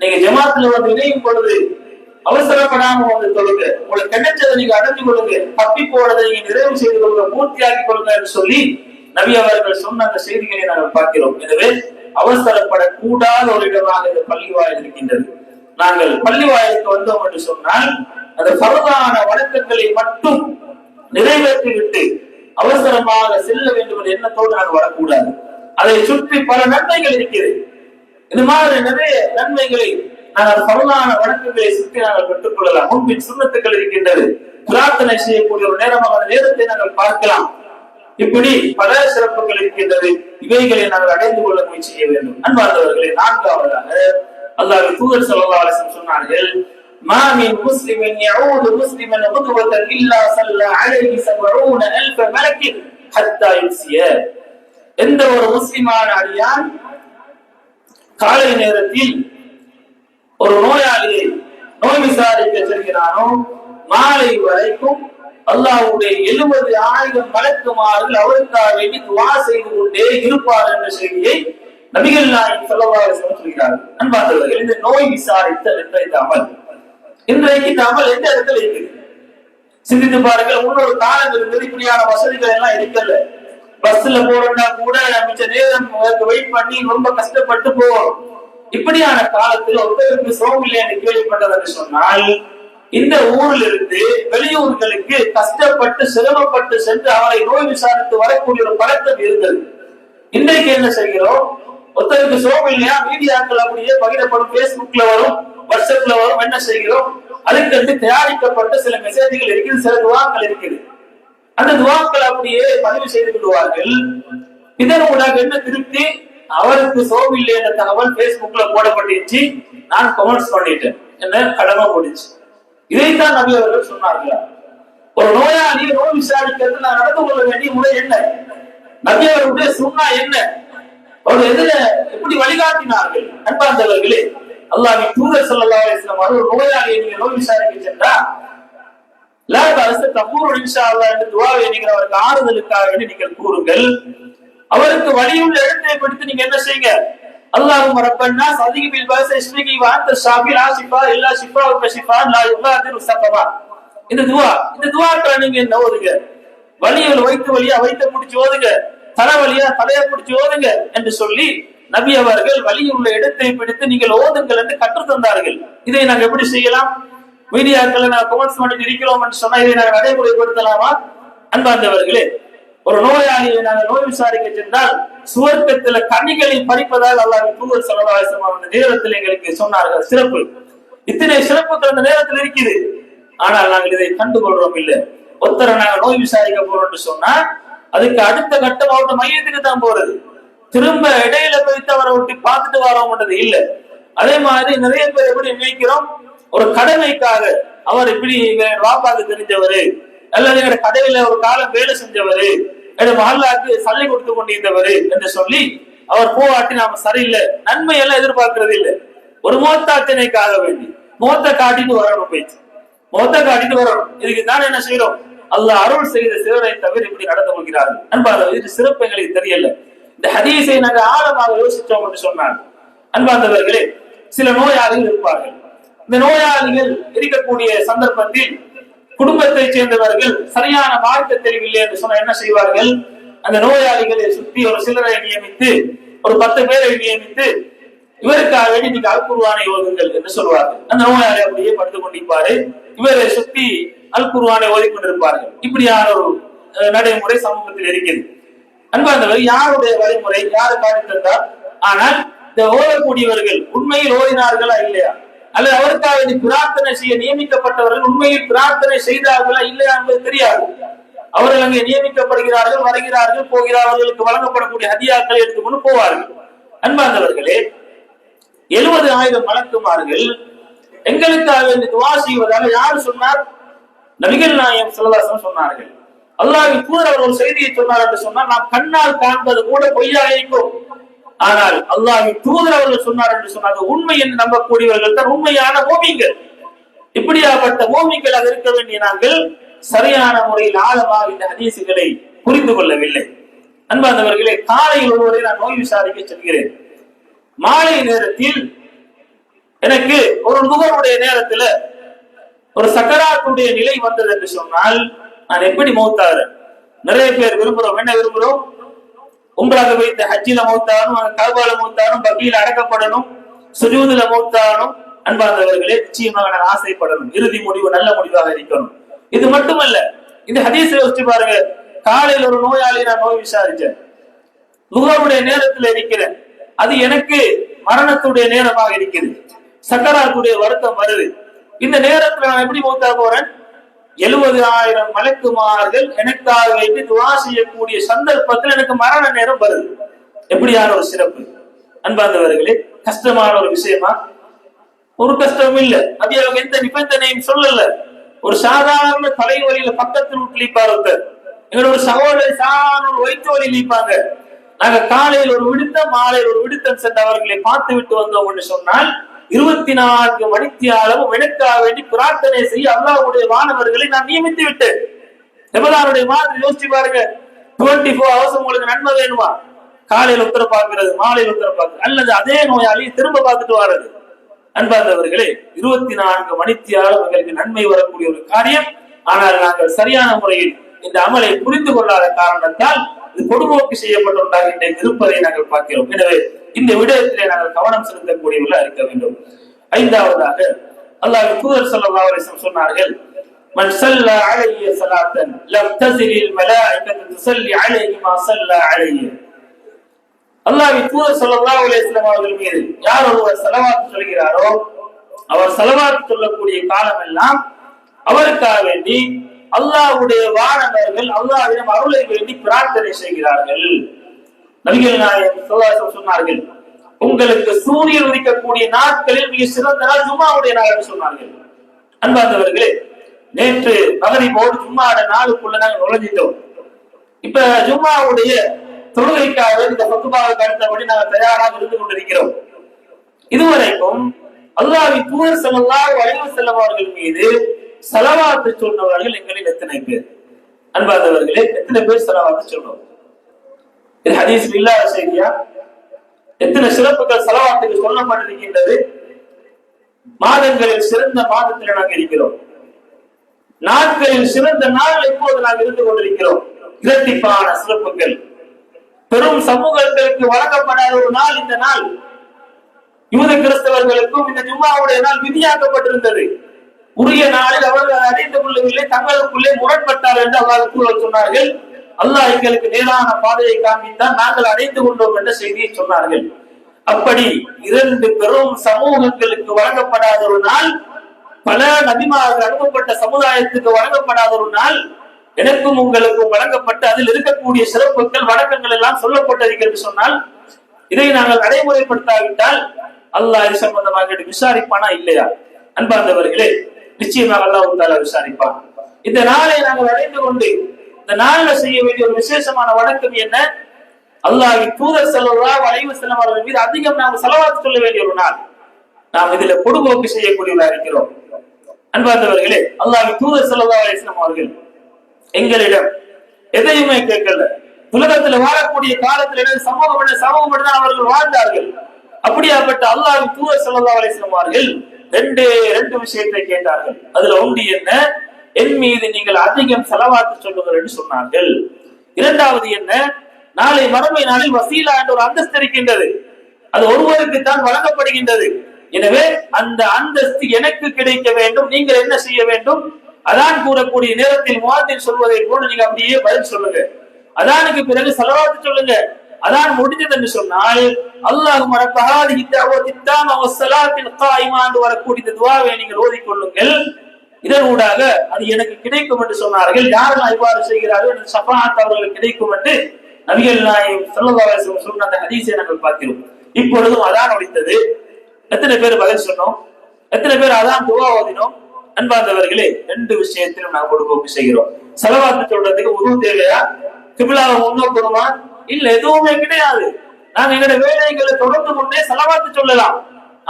நீங்க ஜமாத்துல வந்து இணையும் பொழுது அவசரப்படாம வந்து தொழுங்க, உங்களுக்கு கிடைச்சதை நீங்க அடைஞ்சு கொள்ளுங்க, தப்பி போனதை நீங்க நிறைவு செய்து கொள்ளுங்க, பூர்த்தியாக்கி கொள்ளுங்க என்று சொல்லி நபி அவர்கள் சொன்ன அந்த செய்திகளை நாங்கள் பார்க்கிறோம். எனவே அவசரப்படக்கூடாத ஒரு இடமாக இந்த பள்ளி வாயில் இருக்கின்றது. நாங்கள் பள்ளி வாயிலுக்கு வந்தோம் என்று சொன்னால் அந்த பரவான வணக்கங்களை மட்டும் நிறைவேற்றிவிட்டு அவசரமாக செல்ல வேண்டும் என்ற எண்ணத்தோடு நாங்கள் வரக்கூடாது. அதை சுற்றி பல நன்மைகள் இருக்கிறது. இது மாதிரி நிறைய நன்மைகளை நாங்கள் பரவான வணக்கங்களை சுற்றி நாங்கள் பெற்றுக் கொள்ளலாம். முன்பின் சுண்ணத்துக்கள் இருக்கின்றது. பிரார்த்தனை செய்யக்கூடிய ஒரு நேரமாக அந்த நேரத்தை நாங்கள் பார்க்கலாம். இப்படி பல சிறப்புகள் இருக்கின்றது. இவைகளை நாங்கள் அடைந்து கொள்ள முயற்சி செய்ய வேண்டும். அன்பார்ந்தவர்களே, நான்காவதாக அல்லாஹ்வின் தூதர் ஸல்லல்லாஹு அலைஹி வஸல்லம் சொன்னார்கள், ما من مسلم يعود مسلما غدوة إلا صلى عليه 70,000 ملك حتى يمسي. எந்த ஒரு முஸ்லிமான அடியான் காலை நேரத்தில் ஒரு நோயாளியை நோய் விசாரிக்க செல்கிறானோ மாலை வரைக்கும் அல்லாஹ்வுடைய 70,000 மலக்குமார்கள் அவருக்காக வேண்டி துஆ செய்து கொண்டே இருப்பார் என்ற செய்தியை நபிகள் நாயகம் ஸல்லல்லாஹு அலைஹி வஸல்லம் சொல்கிறார்கள். அன்பார்ந்தவர்களே, இந்த நோய் விசாரித்தல் என்ற இந்த அமல் இன்றைக்கு இந்த அமல் எந்த இடத்துல இருக்குது சிந்தித்து பாருங்கள். முன்னொரு காலங்கள் இருந்தது, இப்படியான வசதிகள் எல்லாம் இருக்கல. பஸ்ல போறோம்னா கூட மிச்ச நேரம் வெயிட் பண்ணி ரொம்ப கஷ்டப்பட்டு போவோம். இப்படியான காலத்தில் ஒருத்தருக்கு சோமில்லை என்று கேள்விப்பட்டது என்று சொன்னால் இந்த ஊரில் இருந்து வெளியூர்களுக்கு கஷ்டப்பட்டு சிரமப்பட்டு சென்று அவரை நோய் விசாரித்து வரக்கூடிய ஒரு பழக்கம் இருந்தது. இன்றைக்கு என்ன செய்கிறோம்? ஒருத்தருக்கு சோமில்லையா மீடியாக்கள் அப்படியே பகிரப்படும், பேஸ்புக்ல வரும், வாட்ஸ்அப்ல வரும். என்ன செய்கிறோம்? அதுக்கு தயாரிக்கப்பட்ட சில மெசேஜ்கள் இருக்குது, சில துவாக்கள் இருக்குது. அந்த துவாக்கள் அப்படியே பதிவு செய்து விடுவார்கள். இதன் ஊடாக என்ன திருப்தி? அவருக்கு சோமில்லை என்ற தகவல் பேஸ்புக்ல போடப்பட்டுச்சு, நான் கமெண்ட்ஸ் பண்ணிட்டேன், என்ன கடமை முடிச்சு. இதைத்தான் நபி அவர்கள் சொன்னார்களா? ஒரு நோயாளியை நோய் விசாரிக்கிறது நான் நடந்து கொள்ள வேண்டிய முறை என்ன? நபி அவர்களுடைய சுன்னா என்ன? அவர் எதிர எப்படி வழிகாட்டினார்கள்? அன்பார்ந்தவர்களே, அல்லாஹ்வின் தூதர் ஸல்லல்லாஹு அலைஹி வஸல்லம் அவர்கள் நோயாளியை நீங்க நோய் விசாரிக்க சென்றா லா பஅஸ தகூரு இன்ஷா அல்லாஹ் என்று துஆவை நீங்கள் அவருக்கு ஆறுதலுக்காக வேண்டி நீங்கள் கூறுங்கள். அவருக்கு வலியுள்ள இடத்தை பிடித்து நீங்க என்ன செய்யுங்க? அல்லாஹும்ம ரப்பன்னா ஸதிகி பில் பஅஸ இஸ்மிகி வ அன்த ஷாஃபி லா ஷிஃபா இல்லா ஷிஃபாஉக ஷிஃபான் லா யுகாதிரு ஸகமா. இந்த துஆக்களை நீங்க என்ன ஓதுங்க? வலியில் வலியா வயித்தை பிடிச்சு ஓதுங்க, தலைவலியா தலையை பிடிச்சு ஓதுங்க என்று சொல்லி நபி அவர்கள் வலியுள்ள இடத்தை பிடித்து நீங்கள் ஓதுங்கள் என்று கற்றுத் தந்தார்கள். இதை நாங்கள் எப்படி செய்யலாம்? மீடியாக்களை நாங்கள் கமெண்ட்ஸ் பண்ணிட்டு இருக்கிறோம் என்று சொன்னா இதை நாங்கள் நடைமுறைப்படுத்தலாமா? அன்பார்ந்தவர்களே, ஒரு நோயாளியை நாங்கள் நோய் விசாரிக்க சென்றால் சுவர்க்கத்துல கனிகளை பறிப்பதாக அல்லாஹ்வின் தூதர் ஸல்லல்லாஹு அலைஹி வஸல்லம் அந்த நேரத்தில் எங்களுக்கு சொன்னார்கள். சிறப்பு, இத்தனை சிறப்புகள் அந்த நேரத்தில் இருக்குது. ஆனால் நாங்கள் இதை கண்டுகொள்றோம் இல்லை. ஒருத்தரை நாங்கள் நோய் விசாரிக்க போறோம் என்று சொன்னா அதுக்கு அடுத்த கட்டம் அவருடைய மையத்துக்கு தான் போறது. திரும்ப இடையில போயிட்டு அவரை ஒட்டி பார்த்துட்டு வரோம்ன்றது இல்ல. அதே மாதிரி நிறைய பேர் எப்படி நினைக்கிறோம்? ஒரு கடமைக்காக அவர் இப்படி வாப்பாக்கு தெரிஞ்சவரு அல்லது எங்க கடையில ஒரு காலம் வேலை செஞ்சவரு, எங்க மஹல்லாக்கு சல்லி கொடுத்து கொண்டிருந்தவரு என்று சொல்லி அவர் போவாட்டி நாம சரியில்லை நன்மை எல்லாம் எதிர்பார்க்கறது இல்லை. ஒரு மோத்தாத்தினைக்காக வேண்டி மோத்த காட்டிட்டு வரணும், போயிடுச்சு மோத்த காட்டிட்டு வரணும். இதுக்கு தான் என்ன செய்யறோம்? அல்லாஹ் அருள் செய்த சிலரை தவிர இப்படி நடந்து கொள்கிறார்கள். அன்பார்ந்தவர்களே, இது சிறப்பு எங்களுக்கு தெரியல. இந்த ஹதீஸை நாங்கள் ஆழமாக யோசிச்சோம் என்று சொன்னாங்க. அன்பார்ந்தவர்களே, சில நோயாளிகள் இருப்பார்கள். இந்த நோயாளிகள் இருக்கக்கூடிய சந்தர்ப்பத்தில் குடும்பத்தை சேர்ந்தவர்கள் சரியான மார்க்க தெளிவில்லை என்று சொன்ன என்ன செய்வார்கள்? அந்த நோயாளிகளை சுற்றி ஒரு சிலரை நியமித்து, ஒரு 10 பேரை நியமித்து, இவருக்காக வேண்டி நீங்க அல் குர்ஆனை ஓதுங்கள் என்று சொல்வார்கள். அந்த நோயாளி அப்படியே படுத்துக் கொண்டிருப்பாரு, இவரை சுற்றி அல் குர்ஆனை ஓதிக்கொண்டிருப்பார்கள். இப்படியான ஒரு நடைமுறை சமூகத்தில் இருக்கிறது. அன்பார்ந்தவர், யாருடைய வழிமுறை யாரு காட்டி தந்தார்? ஆனால் இந்த ஓதக்கூடியவர்கள் உண்மையில் ஓதினார்களா இல்லையா, அல்லது அவருக்காக பிரார்த்தனை செய்ய நியமிக்கப்பட்டவர்கள் உண்மையில் பிரார்த்தனை செய்தார்களா இல்லையா என்பது தெரியாது. அவர்கள் அங்கே நியமிக்கப்படுகிறார்கள், வருகிறார்கள், போகிறார்கள், அவர்களுக்கு வழங்கப்படக்கூடிய ஹதியாக்களை எடுத்துக்கொண்டு போவார்கள். அன்பார்ந்தவர்களே, 70,000 மலக்குமார்கள் எங்களுக்காக துஆ செய்வதாக யார் சொன்னார்? நபிகள் நாயகம் ஸல்லல்லாஹு அலைஹி வஸல்லம் சொன்னார்கள். அல்லாஹ்வின் தூதர் அவர் ஒரு செய்தியை சொன்னார் என்று சொன்னால் நாம் கண்ணால் காண்பது கூட பொய்யாக இருக்கும். ஆனால் அல்லாஹ்வின் தூதர் அவர்கள் சொன்னார் என்று சொன்னால் உண்மை என்று நம்பக்கூடியவர்கள் தான் உண்மையான மூமின்கள். இப்படியாப்பட்ட மூமின்களாக இருக்க வேண்டிய நாங்கள் சரியான முறையில் ஆழமாக இந்த ஹதீஸுகளை புரிந்து கொள்ளவில்லை. அன்பார்ந்தவர்களே, காலையில் ஒருவரை நான் நோய் விசாரிக்க செல்கிறேன். மாலை நேரத்தில் எனக்கு ஒரு நுகருடைய நேரத்தில் ஒரு சக்கராத்துடைய நிலை வந்தது என்று சொன்னால் நான் எப்படி மௌத்தாகிறேன்? நிறைய பேர் விரும்புறோம், என்ன விரும்புறோம்? உம்ராக வைத்த ஹஜ்ஜில மௌத்தாகணும், கஅபால மௌத்தாகணும், பகீல அடக்கப்படணும், சுஜூதுல மௌத்தாகணும். அன்பார்ந்தவர்களே, நிச்சயமாக நான் ஆசைப்படணும், இறுதி முடிவு நல்ல முடிவாக இருக்கணும். இது மட்டுமல்ல, இந்த ஹதீஸை யோசிச்சு பாருங்க. காலையில் ஒரு நோயாளி நான் நோய் விசாரிச்சேன், லுஹருடைய நேரத்தில் இருக்கிறேன், அது எனக்கு மரணத்துடைய நேரமாக இருக்குது, சக்கராத்துடைய வருத்தம் வருது. இந்த நேரத்தில் நான் எப்படி மௌத்தா போறேன்? 70,000 மலக்குமார்கள் எனக்காக வேண்டி துஆ செய்யக்கூடிய சந்தர்ப்பத்தில் எனக்கு மரண நேரம் வருது. எப்படியான ஒரு சிறப்பு! அன்பார்ந்தவர்களே, கஷ்டமான ஒரு விஷயமா? ஒரு கஷ்டமும் இல்ல. அது அவங்க எந்த நிபந்தனையும் சொல்லல. ஒரு சாதாரண தலைவலியில பக்கத்து வீட்டுல இருப்பார் ஒருத்தர். எங்களோட ஒரு சகோதரி சாதாரண ஒரு வயிற்று வலியில் இருப்பாங்க. நாங்க காலையில் ஒரு விடுத்தம், மாலையில் ஒரு விடுத்தம் சென்று அவர்களை பார்த்து விட்டு வந்தோம் என்று சொன்னால் 24 மணித்தியாலமும் எனக்காக வேண்டி பிரார்த்தனை செய்ய அல்லாஹ்வுடைய வானவர்களை நான் நியமித்து விட்டேன். ரமலானுடைய மாதிரி யோசிச்சு பாருங்க. 24 hours உங்களுக்கு நன்மை வேணுமா? காலையில் உத்தர பார்க்கிறது, மாலையில் உத்தர பார்க்கிறது, அல்லது அதே நோயாளி திரும்ப பார்த்துட்டு வர்றது. அன்பார்ந்தவர்களே, 24 மணித்தியாலும் எங்களுக்கு நன்மை வரக்கூடிய ஒரு காரியம். ஆனால் நாங்கள் சரியான முறையில் இந்த அமலை புரிந்து கொள்ளாத காரணத்தால் இது பொதுநோக்கு செய்யப்பட்டதாக இருப்பதை நாங்கள் பார்க்கிறோம். எனவே இந்த விடயத்திலே நாங்கள் கவனம் செலுத்தக்கூடியவர்களாக இருக்க வேண்டும். ஐந்தாவதாக அல்லாஹ்வின் தூதர் ஸல்லல்லாஹு அலைஹி வஸல்லம் சொன்னார்கள், மன் ஸல்லா அலைஹி ஸலாத்தன் லம் தஸிலில் மலாயிகத்து துஸல்லி அலைஹி மா ஸல்லா அலைஹி. அல்லாஹ்வின் தூதர் ஸல்லல்லாஹு அலைஹி வஸல்லம் அவர்கள் மீது யார் ஒருவர் ஸலவாத் சொல்கிறாரோ அவர் ஸலவாத் சொல்லக்கூடிய காலம் எல்லாம் அவருக்காக வேண்டி அல்லாஹ்வுடைய வானவர்கள் அல்லாஹ்விடம் அருளை வேண்டி பிரார்த்தனை செய்கிறார்கள். நபிகள் நாயகம் ஸல்லல்லாஹு அலைஹி வஸல்லம் சொன்னார்கள், உங்களுக்கு சூரியன் உதிக்கக்கூடிய நாட்களில் மிக சிறந்த நாள் ஜும்மாவுடைய நாள் என்று சொன்னார்கள். அன்பார்ந்தவர்களே, நேற்று மகரிபோடு ஜும்மாவோட நாளுக்குள்ள நாங்கள் நுழைஞ்சிட்டோம். இப்ப ஜும்மாவுடைய தொழுகைக்காக இந்த ஃபத்வாவுக்கு அடுத்தபடி நாங்கள் தயாராக இருந்து கொண்டிருக்கிறோம். இதுவரைக்கும் அல்லாஹ்வின் தூதர் ஸல்லல்லாஹு அலைஹி வஸல்லம் அவர்கள் மீது ஸலவாத் சொன்னவர்கள் எங்களில் எத்தனை பேர்? அன்பார்ந்தவர்களே, எத்தனை பேர் ஸலவாத் சொன்னோம்? இது ஹதீஸ் இல்லாத செய்தியா? எத்தனை சிறப்புகள் ஸலவாத்துக்கு சொல்லப்பட்டிருக்கின்றது? மாதங்களில் சிறந்த மாதத்தில் நாங்கள் இருக்கிறோம். நாட்களில் சிறந்த நாள் எப்போது நாங்கள் இருந்து கொண்டிருக்கிறோம். இரட்டிப்பான சிறப்புகள் பெரும் சமூகங்களுக்கு வழங்கப்படாத ஒரு நாள் இந்த நாள். யூத கிறிஸ்தவர்களுக்கும் இந்த ஜும்மாவுடைய நாள் விதியாக்கப்பட்டிருந்தது. உரிய நாளில் அவர்கள் அடைந்து கொள்ளவில்லை, தங்களுக்குள்ளே முரண்பட்டார் என்று அவர்கள் சொன்னார்கள். அல்லாஹ் எங்களுக்கு நேரான பாதையை காண்பித்தான், நாங்கள் அடைந்து கொண்டோம் என்ற செய்தியை சொன்னார்கள். அப்படி இரண்டு பெரும் சமூகங்களுக்கு வழங்கப்படாத ஒரு நாள், பல நபிமார்கள் அனுப்பப்பட்ட சமுதாயத்துக்கு வழங்கப்படாத ஒரு நாள் எனக்கும் உங்களுக்கும் வழங்கப்பட்டு அதில் இருக்கக்கூடிய சிறப்புகள் வணக்கங்கள் எல்லாம் சொல்லப்பட்டிருக்கிறது சொன்னால், இதை நாங்கள் நடைமுறைப்படுத்தாவிட்டால் அல்லாஹ் இது சம்பந்தமாக விசாரிப்பானா இல்லையா? அன்பார்ந்தவர்களே, நிச்சயமாக அல்லாஹ் தஆலா விசாரிப்பான். இந்த நாளை நாங்கள் அடைந்து கொண்டு இந்த நாள்ல செய்ய வேண்டிய ஒரு விசேஷமான வணக்கம் என்ன? அல்லாஹ்வின் தூதர் ஸல்லல்லாஹு அலைஹி வஸல்லம் அவர்கள் மீது அதிகம் நாம் ஸலவாத் சொல்ல வேண்டிய ஒரு நாள். நாம் இதில் பொடுபோக்கு செய்யக்கூடியவர்களாக இருக்கிறோம். அன்பார்ந்தவர்களே, அல்லாஹ்வின் தூதர் ஸல்லல்லாஹு அலைஹி வஸல்லம் அவர்கள் எங்களிடம் எதையுமே கேட்கல. உலகத்தில் வாழக்கூடிய காலத்தில் சமூகம் தான் அவர்கள் வாழ்ந்தார்கள். அப்படியாப்பட்ட அல்லாஹ்வின் தூதர் ஸல்லல்லாஹு அலைஹி வஸல்லம் அவர்கள் ரெண்டு விஷயத்தை கேட்டார்கள். அதுல ஒன்று என்ன? என் மீது நீங்கள் அதிகம் ஸலவாத் சொல்லுங்கள் என்று சொன்னார்கள். இரண்டாவது என்ன? நாளை மறுமை நாளில் வசீலா என்ற ஒரு அந்தஸ்து இருக்கின்றது, அது ஒருவருக்கு தான் வழங்கப்படுகின்றது. எனவே அந்த அந்தஸ்து எனக்கு கிடைக்க வேண்டும். நீங்கள் என்ன செய்ய வேண்டும்? அதான் கூறக்கூடிய நேரத்தில் முஅத்தின் சொல்வதை போல நீங்க அப்படியே பதில் சொல்லுங்க. அதானுக்கு பிறகு ஸலவாத் சொல்லுங்க. அதான் முடிஞ்சது என்று சொன்னால் அல்லாஹும்ம ரப்ப ஹாதிஹி தஅவத்தி தம்ம வஸ்ஸலாத்தில் காயிமா என்று வரக்கூடிய துஆவை நீங்கள் ஓதிக்கொள்ளுங்கள். இதன் ஊடாக அது எனக்கு கிடைக்கும் என்று சொன்னார்கள். யாரெல்லாம் இவ்வாறு செய்கிறார்கள் அந்த ஷஃபாஅத் அவர்களுக்கு கிடைக்கும் என்று நபிகள் நாயகம் ஸல்லல்லாஹு அலைஹி வஸல்லம் சொன்ன அந்த ஹதீஸை நாங்கள் பார்க்கிறோம். இப்பொழுதும் அதான் ஒலித்தது. எத்தனை பேர் பதில் சொன்னோம்? எத்தனை பேர் அதான் துஆ ஓதினோம்? அன்பார்ந்தவர்களே, ரெண்டு விஷயத்திலும் நாம் பொடுபோக்கு செய்கிறோம். ஸலவாத் சொல்றதுக்கு உது தேவையா? கிப்லாவை முன்னோக்கணுமா? இல்ல, எதுவுமே கிடையாது. நாங்க எங்களுடைய வேலைகளை தொடர்ந்து கொண்டே ஸலவாத் சொல்லலாம்.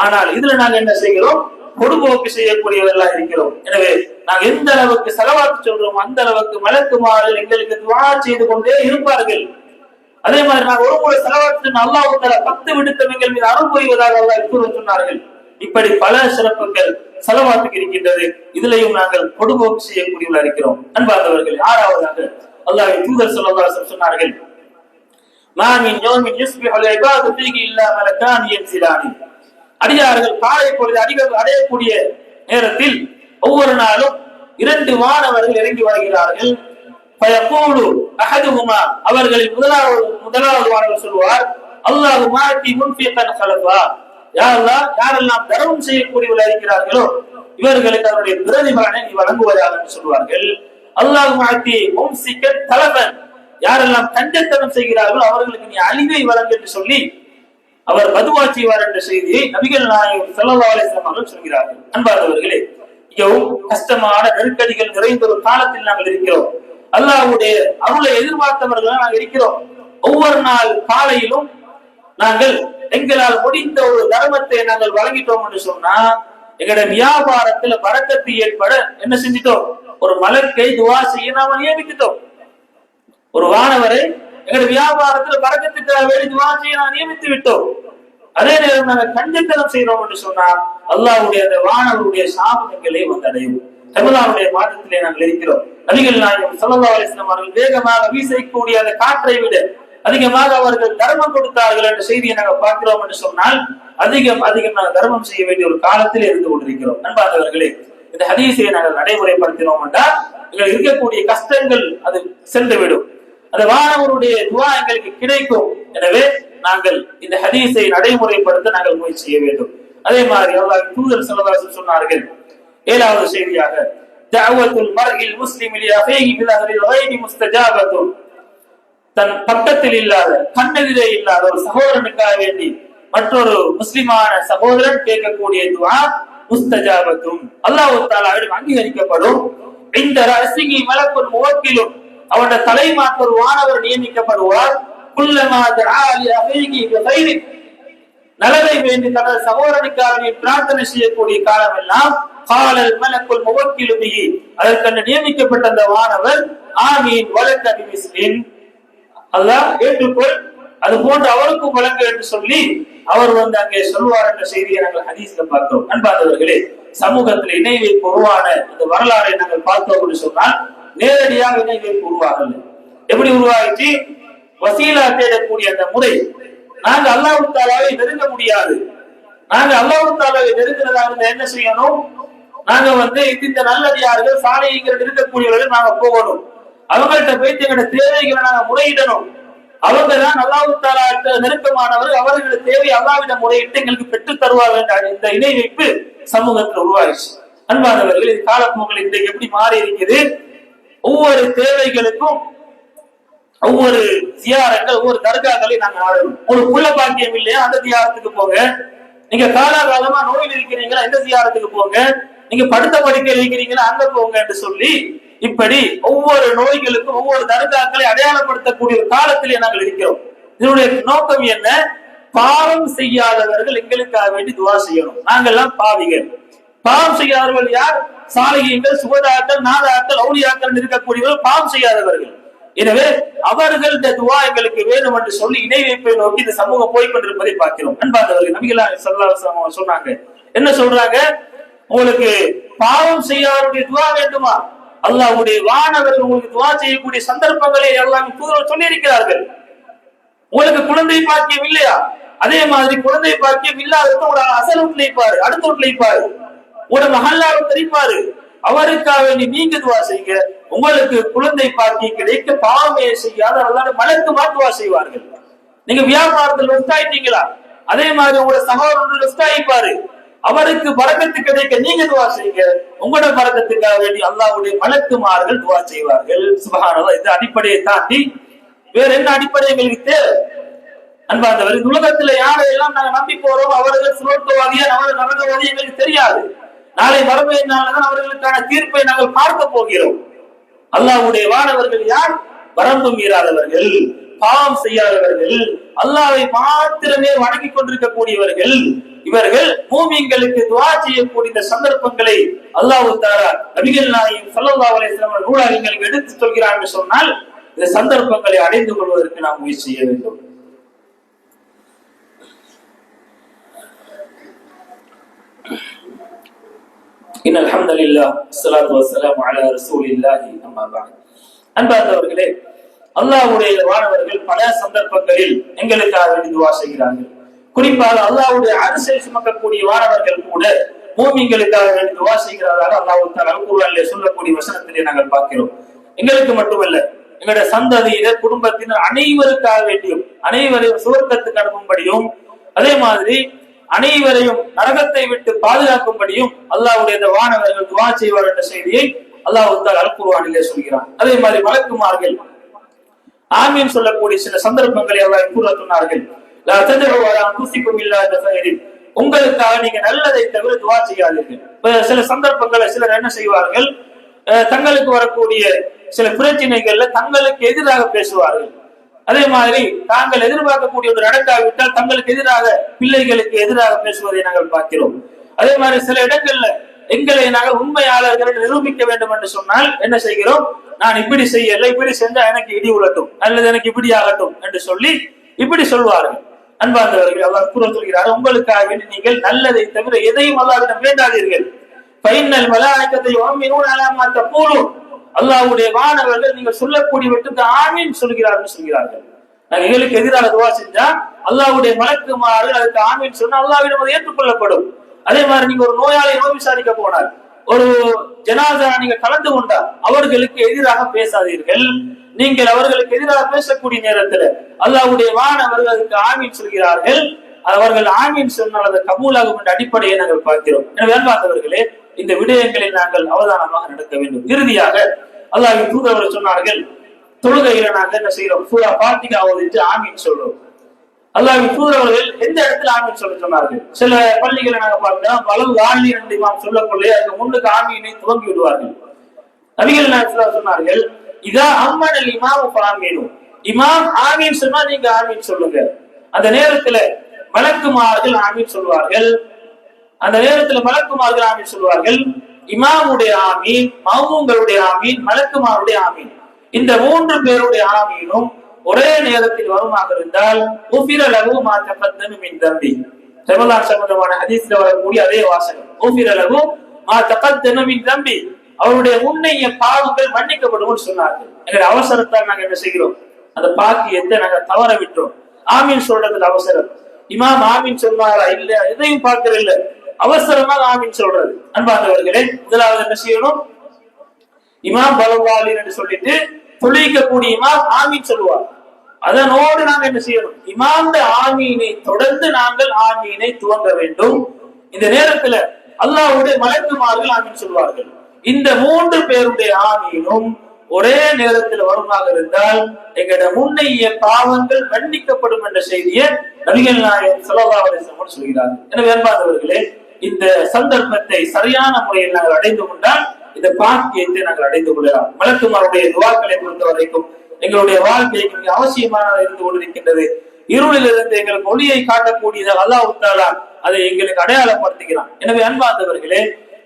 ஆனால் இதுல நாங்க என்ன செய்கிறோம்? பொடுபோக்கு செய்யக்கூடியவர்களா இருக்கிறோம். எனவே நாங்க எந்த அளவுக்கு ஸலவாத் சொல்றோம் அந்த அளவுக்கு மலக்குமார்கள் எங்களுக்கு துஆ செய்து கொண்டே இருப்பார்கள். அதே மாதிரி நாங்கள் ஒரு முறை ஸலவாத் அல்லாஹ் தஆலா 10 விடுத்தவங்கள் மீது அருள் புரிவதாக அல்லாஹ் சொன்னார்கள். இப்படி பல சிறப்புகள் ஸலவாத்துக்கு இருக்கின்றது. இதுலயும் நாங்கள் பொடுபோக்கு செய்யக்கூடியவர்களா இருக்கிறோம். அன்பார்ந்தவர்கள், ஆறாவதாக அல்லாஹ்வின் தூதர் ஸல்லல்லாஹு அலைஹி வஸல்லம் சொன்னார்கள், மா மின் யௌமின் யுஸ்பிஹுல் இபாது ஃபீஹி இல்லா மலக்கான் யன்சிலானி. அடியார்கள் காலை பொழுது அடையக்கூடிய நேரத்தில் ஒவ்வொரு நாளும் 2 வானவர்கள் இறங்கி வருகிறார்கள். ஃபயகூலு அஹதுஹுமா, அவர்களில் முதலாவது வானவர் சொல்வார், அல்லாஹும்ம ஆதி முன்ஃபிகன் கலஃபா. யா அல்லாஹ், யாரெல்லாம் தர்மம் செய்யக்கூடியவர்களாக இருக்கிறார்களோ இவர்களுக்கு அவருடைய பிரதிபலனை நீ வழங்குவதாக என்று சொல்வார்கள். அல்லாஹும்ம ஆதி மும்சிகன் தலபன், யாரெல்லாம் கஞ்சத்தனம் செய்கிறார்களோ அவர்களுக்கு நீ அழிவை வழங்கு என்று சொல்லி அவர் பதுவா செய்வார் என்ற செய்தியை நபிகள் நாயகம் ஸல்லல்லாஹு அலைஹி வஸல்லம் அவர்கள் சொல்கிறார்கள். அன்பார்ந்தவர்களே, மிகவும் கஷ்டமான நெருக்கடிகள் நிறைந்த ஒரு காலத்தில் நாங்கள் இருக்கிறோம். அல்லாஹ்வுடைய அருளை எதிர்பார்த்தவர்கள் நாங்கள் இருக்கிறோம். ஒவ்வொரு நாள் காலையிலும் நாங்கள் எங்களால் முடிந்த ஒரு தர்மத்தை நாங்கள் வழங்கிட்டோம் என்று சொன்னா எங்களுடைய வியாபாரத்துல பரக்கத்து ஏற்பட என்ன செஞ்சிட்டோம்? ஒரு மலக்கை துவா செய்ய நாம நியமித்துட்டோம். ஒரு வானவரை எங்களுடைய வியாபாரத்துல பரக்கத்துக்காக வேண்டி துவா செய்ய நாம் நியமித்து விட்டோம். அதே நேரம் நாங்கள் கண்டித்தனம் செய்யறோம் என்று சொன்னா அல்லாஹ்வுடைய அந்த வானவருடைய சாபம் எங்களை வந்தடையும். ரமலானுடைய மாதத்திலே நாங்கள் இருக்கிறோம். நபிகள் நாயகம் ஸல்லல்லாஹு அலைஹி வஸல்லம் அவர்கள் வேகமாக வீசக்கூடிய அந்த காற்றை விட அதிகமாக அவர்கள் தர்மம் கொடுத்தார்கள் என்ற செய்தியை நாங்கள் பார்க்கிறோம் என்று சொன்னால் அதிகம் நாங்கள் தர்மம் செய்ய வேண்டிய ஒரு காலத்தில் இருந்து கொண்டிருக்கிறோம். அன்பார்ந்தவர்களே, இந்த ஹதீஸை நாங்கள் நடைமுறைப்படுத்தினோம் என்றால் எங்களுக்கு இருக்கக்கூடிய கஷ்டங்கள் அது சென்றுவிடும். அந்த வானவருடைய துவா எங்களுக்கு கிடைக்கும். எனவே நாங்கள் இந்த ஹதீஸை நடைமுறைப்படுத்த நாங்கள் முயற்சி செய்ய வேண்டும். அதே மாதிரி அல்லாஹ்வின் தூதர் ஸல்லல்லாஹு அலைஹி வஸல்லம் சொன்னார்கள், 7வது செய்தியாக, தஅவத்துல் மர்இல் முஸ்லிமி லி அஃபீஹி பில் கைபி முஸ்தஜாபத்துன். தன் பக்கத்தில் இல்லாத, கண்ணெதிரே இல்லாத ஒரு சகோதரனுக்காக வேண்டி மற்றொரு முஸ்லிமான சகோதரன் கேட்கக்கூடிய துஆ முஸ்தஜாபத்துன், அல்லாஹ் தஆலாவிடம் அங்கீகரிக்கப்படும். இந்த ரஸிகி மலக்குல் முவக்கிலும், அவருடைய தலைமாற்று ஒரு வானவர் நியமிக்கப்படுவார். குல்லமா தஆ லி அஃபீஹி பிகைரி, நலவை வேண்டி தனது சகோதரனுக்காக பிரார்த்தனை செய்யக்கூடிய காலமெல்லாம் காலல் மலக்குல் முவக்கிலு பிஹி, அதற்கு நியமிக்கப்பட்ட அந்த வானவர் ஆமீன் வலக பிமிஸ்லின், அல்லாஹ் ஏற்றுக்கொள், அது போன்று அவருக்கும் வழங்க என்று சொல்லி அவர் அங்கே சொல்வார் என்ற செய்தியை நாங்கள் ஹதீஸ்ல பார்த்தோம். அன்பார்ந்தவர்களே, சமூகத்தில் இணை வைப்பு உருவான இந்த வரலாறை நாங்கள் பார்த்தோம் என்று சொன்னால் நேரடியாக இணை வைப்பு உருவாகல. எப்படி உருவாகிச்சு? வசீலா தேடக்கூடிய அந்த முறை. நாங்க அல்லாஹ் தஆலாவை நெருங்க முடியாது. நாங்க அல்லாஹ் தஆலாவை நெருங்குறதாக என்ன செய்யணும்? நாங்க இந்த நல்லடியார்கள் சாலைகள் இருக்கக்கூடியவர்கள் நாங்க போகணும். அவங்கள்ட்ட போயிட்டு எங்களோட தேவைகளை நாங்க முறையிடணும். அவங்க தான் அல்லாஹ் தஆலா நெருக்கமானவர். அவர்களுடைய தேவை அல்லாஹ்விடம் முறையிட்டு எங்களுக்கு பெற்று தருவார் என்ற இந்த இணை வைப்பு சமூகத்தில் உருவாகிச்சு. அன்பானவர்கள், இது காலப்போக்கில் இன்றைக்கு எப்படி மாறி இருக்குது? ஒவ்வொரு தேவைகளுக்கும் ஒவ்வொரு ஜியாரங்கள், ஒவ்வொரு தர்காக்களை நாங்க ஆடணும். ஒரு புள்ள பாக்கியம் இல்லையா, அந்த ஜியாரத்துக்கு போங்க. நீங்க காலாகாலமா நோயில் இருக்கிறீங்களா, எந்த ஜியாரத்துக்கு போங்க. நீங்க படுத்த படுக்கையில் இருக்கிறீங்களா, அங்க போங்க என்று சொல்லி இப்படி ஒவ்வொரு நோய்களுக்கும் ஒவ்வொரு தர்காக்களை அடையாளப்படுத்தக்கூடிய ஒரு காலத்திலே நாங்கள் இருக்கிறோம். இதனுடைய நோக்கம் என்ன? பாவம் செய்யாதவர்கள் எங்களுக்காக வேண்டி துவா செய்யணும். நாங்கெல்லாம் பாவிகள். பாவம் செய்யாதவர்கள் யார்? சாலிஹீன்கள், சுகதாக்கள், நாதாக்கள், அவுலியாக்கள் இருக்கக்கூடியவர்கள் பாவம் செய்யாதவர்கள். எனவே அவர்கள் இந்த துவா எங்களுக்கு வேணும் என்று சொல்லி இணை வைப்பை நோக்கி இந்த சமூகம் போய்கொண்டிருப்பதை பார்க்கிறோம். அன்பார்ந்தவர்கள், நபிகள் ஸல்லல்லாஹு அலைஹி வஸல்லம் சொன்னாங்க, என்ன சொல்றாங்க? உங்களுக்கு பாவம் செய்யாதவருடைய துவா வேண்டுமா? அல்லாஹ்வுடைய வானவர்கள் உங்களுக்கு துவா செய்யக்கூடிய சந்தர்ப்பங்களை அல்லாஹ்வின் தூதர் சொல்லி இருக்கிறார்கள். உங்களுக்கு குழந்தை பாக்கியம் இல்லையா? அதே மாதிரி குழந்தை பாக்கியம் இல்லாதவங்க ஒரு அசல் வீட்டுல இருப்பாரு, அடுத்த வீட்டுல இருப்பாரு, ஒரு மஹல்லாவை தெரிப்பாரு. அவருக்காக நீங்க துவா செய்யுங்க. உங்களுக்கு குழந்தை பாக்கியம் கிடைக்க பாவமே செய்யாத அல்லாஹ் மலக்கு துவா செய்வார்கள். நீங்க வியாபாரத்தில் வெஸ்ட் ஆயிட்டீங்களா? அதே மாதிரி உங்களோட சகோதரர் வெஸ்ட் ஆயிப்பாரு. அவருக்கு பரக்கத்து கிடைக்க நீங்க துவா செய்யுங்க. உங்களோட பரக்கத்துக்காக வேண்டி அல்லாஹ்வுடைய மலக்குமார்கள் துவா செய்வார்கள். சுப்ஹானல்லாஹ். இந்த அடிப்படையை தாண்டி வேற என்ன அடிப்படை எங்களுக்கு தேவை? அன்பார்ந்தவர், உலகத்துல யாரையெல்லாம் நாங்க நம்பி போறோம் அவர்கள் சுரோத்தவாதியா நரகவாதி எங்களுக்கு தெரியாது. நாளை மறுமையினால்தான் அவர்களுக்கான தீர்ப்பை நாங்கள் பார்க்க போகிறோம். அல்லாஹ்வுடைய வானவர்கள் யார்? வரம்பு மீறாதவர்கள், பாவம் செய்யாதவர்கள், அல்லாஹ்வை மாத்திரமே வணங்கி கொண்டிருக்கக்கூடியவர்கள். இவர்கள் மூமின்களுக்கு துஆ செய்யக்கூடிய இந்த சந்தர்ப்பங்களை அல்லாஹ் தஆலா நபிகள் நாயகம் ஸல்லல்லாஹு அலைஹி வஸல்லம் நூலாக எங்களுக்கு எடுத்து சொல்கிறார் என்று சொன்னால் இந்த சந்தர்ப்பங்களை அடைந்து கொள்வதற்கு நாம் முயற்சி செய்ய வேண்டும். இன்னல் ஹம்துலில்லாஹ் ஸலாத்து வஸ்ஸலாமு அலா ரசூலில்லாஹி அம்மா பஅத். அன்பார்ந்தவர்களே, அல்லாஹ்வுடைய வானவர்கள் பல சந்தர்ப்பங்களில் எங்களுக்காக வேண்டி துஆ செய்கிறார்கள். குறிப்பாக அல்லாஹ்வுடைய அரிசை சுமக்கக்கூடிய வானவர்கள் கூட மூமின்களுக்காக வேண்டி துஆ செய்கிறார்கள். அல்லாஹ் தஆலா குர்ஆனிலே சொல்லக்கூடிய வசனத்திலே நாங்கள் பார்க்கிறோம். எங்களுக்கு மட்டுமல்ல, எங்களுடைய சந்ததியினர், குடும்பத்தினர் அனைவருக்காக வேண்டியும், அனைவரையும் சுவர்க்கத்துக்கு அனுப்பும்படியும், அதே மாதிரி அனைவரையும் நரகத்தை விட்டு பாதுகாக்கும்படியும் அல்லாஹ்வுடைய இந்த வானவர்கள் துஆ செய்வார் என்ற செய்தியை அல்லாஹ் தஆலா குர்ஆனிலே சொல்கிறார். அதே மாதிரி மலக்குமார்கள் ஆமீன் சொல்லக்கூடிய சில சந்தர்ப்பங்களை அல்லாஹ் கூற சொன்னார்கள். லா ததுஉ அலா அன்ஃபுஸிகும் இல்லா பிகைரின், உங்களுக்காக நீங்க நல்லதை தவிர துஆ செய்யாதீர்கள். சில சந்தர்ப்பங்களை சிலர் என்ன செய்வார்கள், தங்களுக்கு வரக்கூடிய சில பிரச்சனைகள்ல தங்களுக்கு எதிராக பேசுவார்கள். அதே மாதிரி தாங்கள் எதிர்பார்க்கக்கூடிய ஒரு நடக்காவிட்டால் தங்களுக்கு எதிராக, பிள்ளைகளுக்கு எதிராக பேசுவதை நாங்கள் பார்க்கிறோம். அதே மாதிரி சில இடங்கள்ல எங்களை நாங்கள் உண்மையாளர்கள் நிரூபிக்க வேண்டும் என்று சொன்னால் என்ன செய்கிறோம், நான் இப்படி செய்யல, இப்படி செஞ்சா எனக்கு இடி உலட்டும் அல்லது எனக்கு இப்படி ஆகட்டும் என்று சொல்லி இப்படி சொல்வார்கள். அன்பார்ந்தவர்கள், அல்லாஹ் குர்ஆன் சொல்கிறார், உங்களுக்காக வேண்டி நீங்கள் நல்லதை தவிர எதையும் அல்லாஹ்விடம் வேண்டாதீர்கள். ஃபைனல் மலாயிகத்தை யுமினூன அலா மா தகூலூன், அல்லாஹ்வுடைய வானவர்கள் நீங்கள் சொல்லக்கூடியவற்றுக்கு ஆமீன் சொல்கிறார்கள். நாங்கள் எங்களுக்கு எதிராக துஆ செஞ்சா அல்லாஹ்வுடைய மலக்குமார்கள் அதுக்கு ஆமீன் சொன்னா அல்லாஹ்விடம் அது ஏற்றுக்கொள்ளப்படும். அதே மாதிரி நீங்க ஒரு நோயாளி நோய் விசாரிக்க போனால், ஒரு ஜனாஸா நீங்க கலந்து கொண்டால் அவர்களுக்கு எதிராக பேசாதீர்கள். நீங்கள் அவர்களுக்கு எதிராக பேசக்கூடிய நேரத்தில் அல்லாஹ்வுடைய வானவர்கள் அதுக்கு ஆமீன் சொல்கிறார்கள். அவர்கள் ஆமீன் சொன்னால் அது கபூலாகும் என்ற அடிப்படையை நாங்கள் பார்க்கிறோம். எனவே அன்பார்ந்தவர்களே, இந்த விடயங்களில் நாங்கள் அவதானமாக நடக்க வேண்டும். இறுதியாக அல்லாஹ்வின் தூதர் சொன்னார்கள், தொழுகையில நாங்கள் என்ன செய்யறோம், சூரா ஃபாத்திஹா ஓதிட்டு ஆமீன் சொல்றோம். அல்லாஹ்வின் தூதர் எந்த இடத்துல ஆமீன் சொல்ல சொன்னார்கள்? சில பள்ளிகளை நாங்க பார்க்கிறோம், வலது ஆணி ரெண்டு இமாம் சொல்லக்குள்ளே அதுக்கு முன்னுக்கு ஆமீனை துவங்கி விடுவார்கள். நபிகள் நாயகம் சொன்னார்கள், இதா அம்மனல் இமாம் ஃபாமீனு, இமாம் ஆமீன் சொன்னா நீங்க ஆமீன் சொல்லுங்க. அந்த நேரத்துல மலக்குமார்கள் ஆமீன் சொல்வார்கள். அந்த நேரத்தில் மலக்குமார்கள் ஆமீன் சொல்வார்கள். இமாமுடைய ஆமீன், மஅமூம்களுடைய ஆமீன், மலக்குமாருடைய ஆமீன், இந்த மூன்று பேருடைய ஆமீனும் ஒரே நேரத்தில் வருமாக இருந்தால் உஃபிர லஹு மா தகத்தம மின் தம்பி, ரமலான் சம்பந்தமான ஹதீஸ்ல வரக்கூடிய அதே வாசகம், உஃபிர லஹு மா தகத்தம மின் தம்பி, அவருடைய முன்னைய பாவங்கள் மன்னிக்கப்படும் சொன்னார்கள். எங்களுடைய அவசரத்தால் நாங்கள் என்ன செய்கிறோம், அந்த பாக்கியத்தை நாங்கள் தவற விட்டோம். ஆமீன் சொல்றதுல அவசரம், இமாம் ஆமீன் சொன்னாரா இல்ல எதையும் பார்க்கறது இல்ல, அவசரமாக ஆமீன் சொல்றது. அன்பார்ந்தவர்களே, முதலாவது என்ன செய்யணும், இமாம் பலவாலி என்று சொல்லிட்டு தொழிக்கக்கூடிய இமாம் ஆமீன் சொல்லுவார். அதனோடு நாங்கள் என்ன செய்யணும், இமாம் ஆமீனை தொடர்ந்து நாங்கள் ஆமீனை துவங்க வேண்டும். இந்த நேரத்துல அல்லாஹ்வுடைய மலக்குமார்கள் ஆமீன் சொல்வார்கள். இந்த மூன்று பேருடைய ஆமீனும் ஒரே நேரத்தில் வருமாக இருந்தால் எங்களுடைய முன்னைய பாவங்கள் மன்னிக்கப்படும் என்ற செய்தியை நபிகள் நாயகம் ஸல்லல்லாஹு அலைஹி வஸல்லம் சொல்கிறார்கள். எனவே அன்பார்ந்தவர்களே, இந்த சந்தர்ப்பத்தை சரியான முறையில் நாங்கள் அடைந்து கொண்டால் இந்த பாக்கியத்தை நாங்கள் அடைந்து கொள்ளலாம். மலக்குமாருடைய துஆக்களை பொறுத்த வரைக்கும் எங்களுடைய வாழ்க்கைக்கு மிக அவசியமானதாக இருந்து கொண்டிருக்கின்றது. இருளில் இருந்து எங்களுக்கு ஒளியை காட்டக்கூடியதாக அல்லாஹ் தஆலா அதை எங்களுக்கு அடையாளப்படுத்துகிறான். எனவே அன்பார்ந்தவர்களே,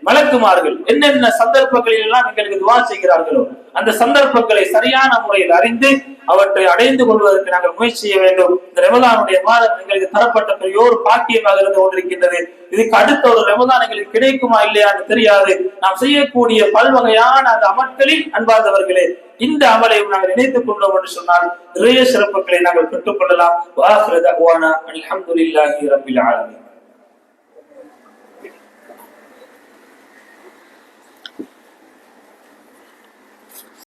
மலக்குமார்கள் என்னென்ன சந்தர்ப்பங்களில் எல்லாம் எங்களுக்கு துஆ செய்கிறார்களோ அந்த சந்தர்ப்பங்களை சரியான முறையில் அறிந்து அவற்றை அடைந்து கொள்வதற்கு நாங்கள் முயற்சி செய்ய வேண்டும். இந்த ரமலானுடைய மாதம் எங்களுக்கு தரப்பட்ட பெரிய ஒரு பாக்கியமாக இருந்து கொண்டிருக்கின்றது. இதுக்கு அடுத்த ஒரு ரமலான் எங்களுக்கு கிடைக்குமா இல்லையான்னு தெரியாது. நாம் செய்யக்கூடிய பல்வகையான அந்த அமல்களில் அன்பார்ந்தவர்களே, இந்த அமலை நாங்கள் நினைத்துக் கொண்டோம் என்று சொன்னால் நிறைய சிறப்புகளை நாங்கள் பெற்றுக் கொள்ளலாம். வஆகிரு தஅவானா அல்ஹம்துலில்லாஹி ரப்பில் ஆலமீன்.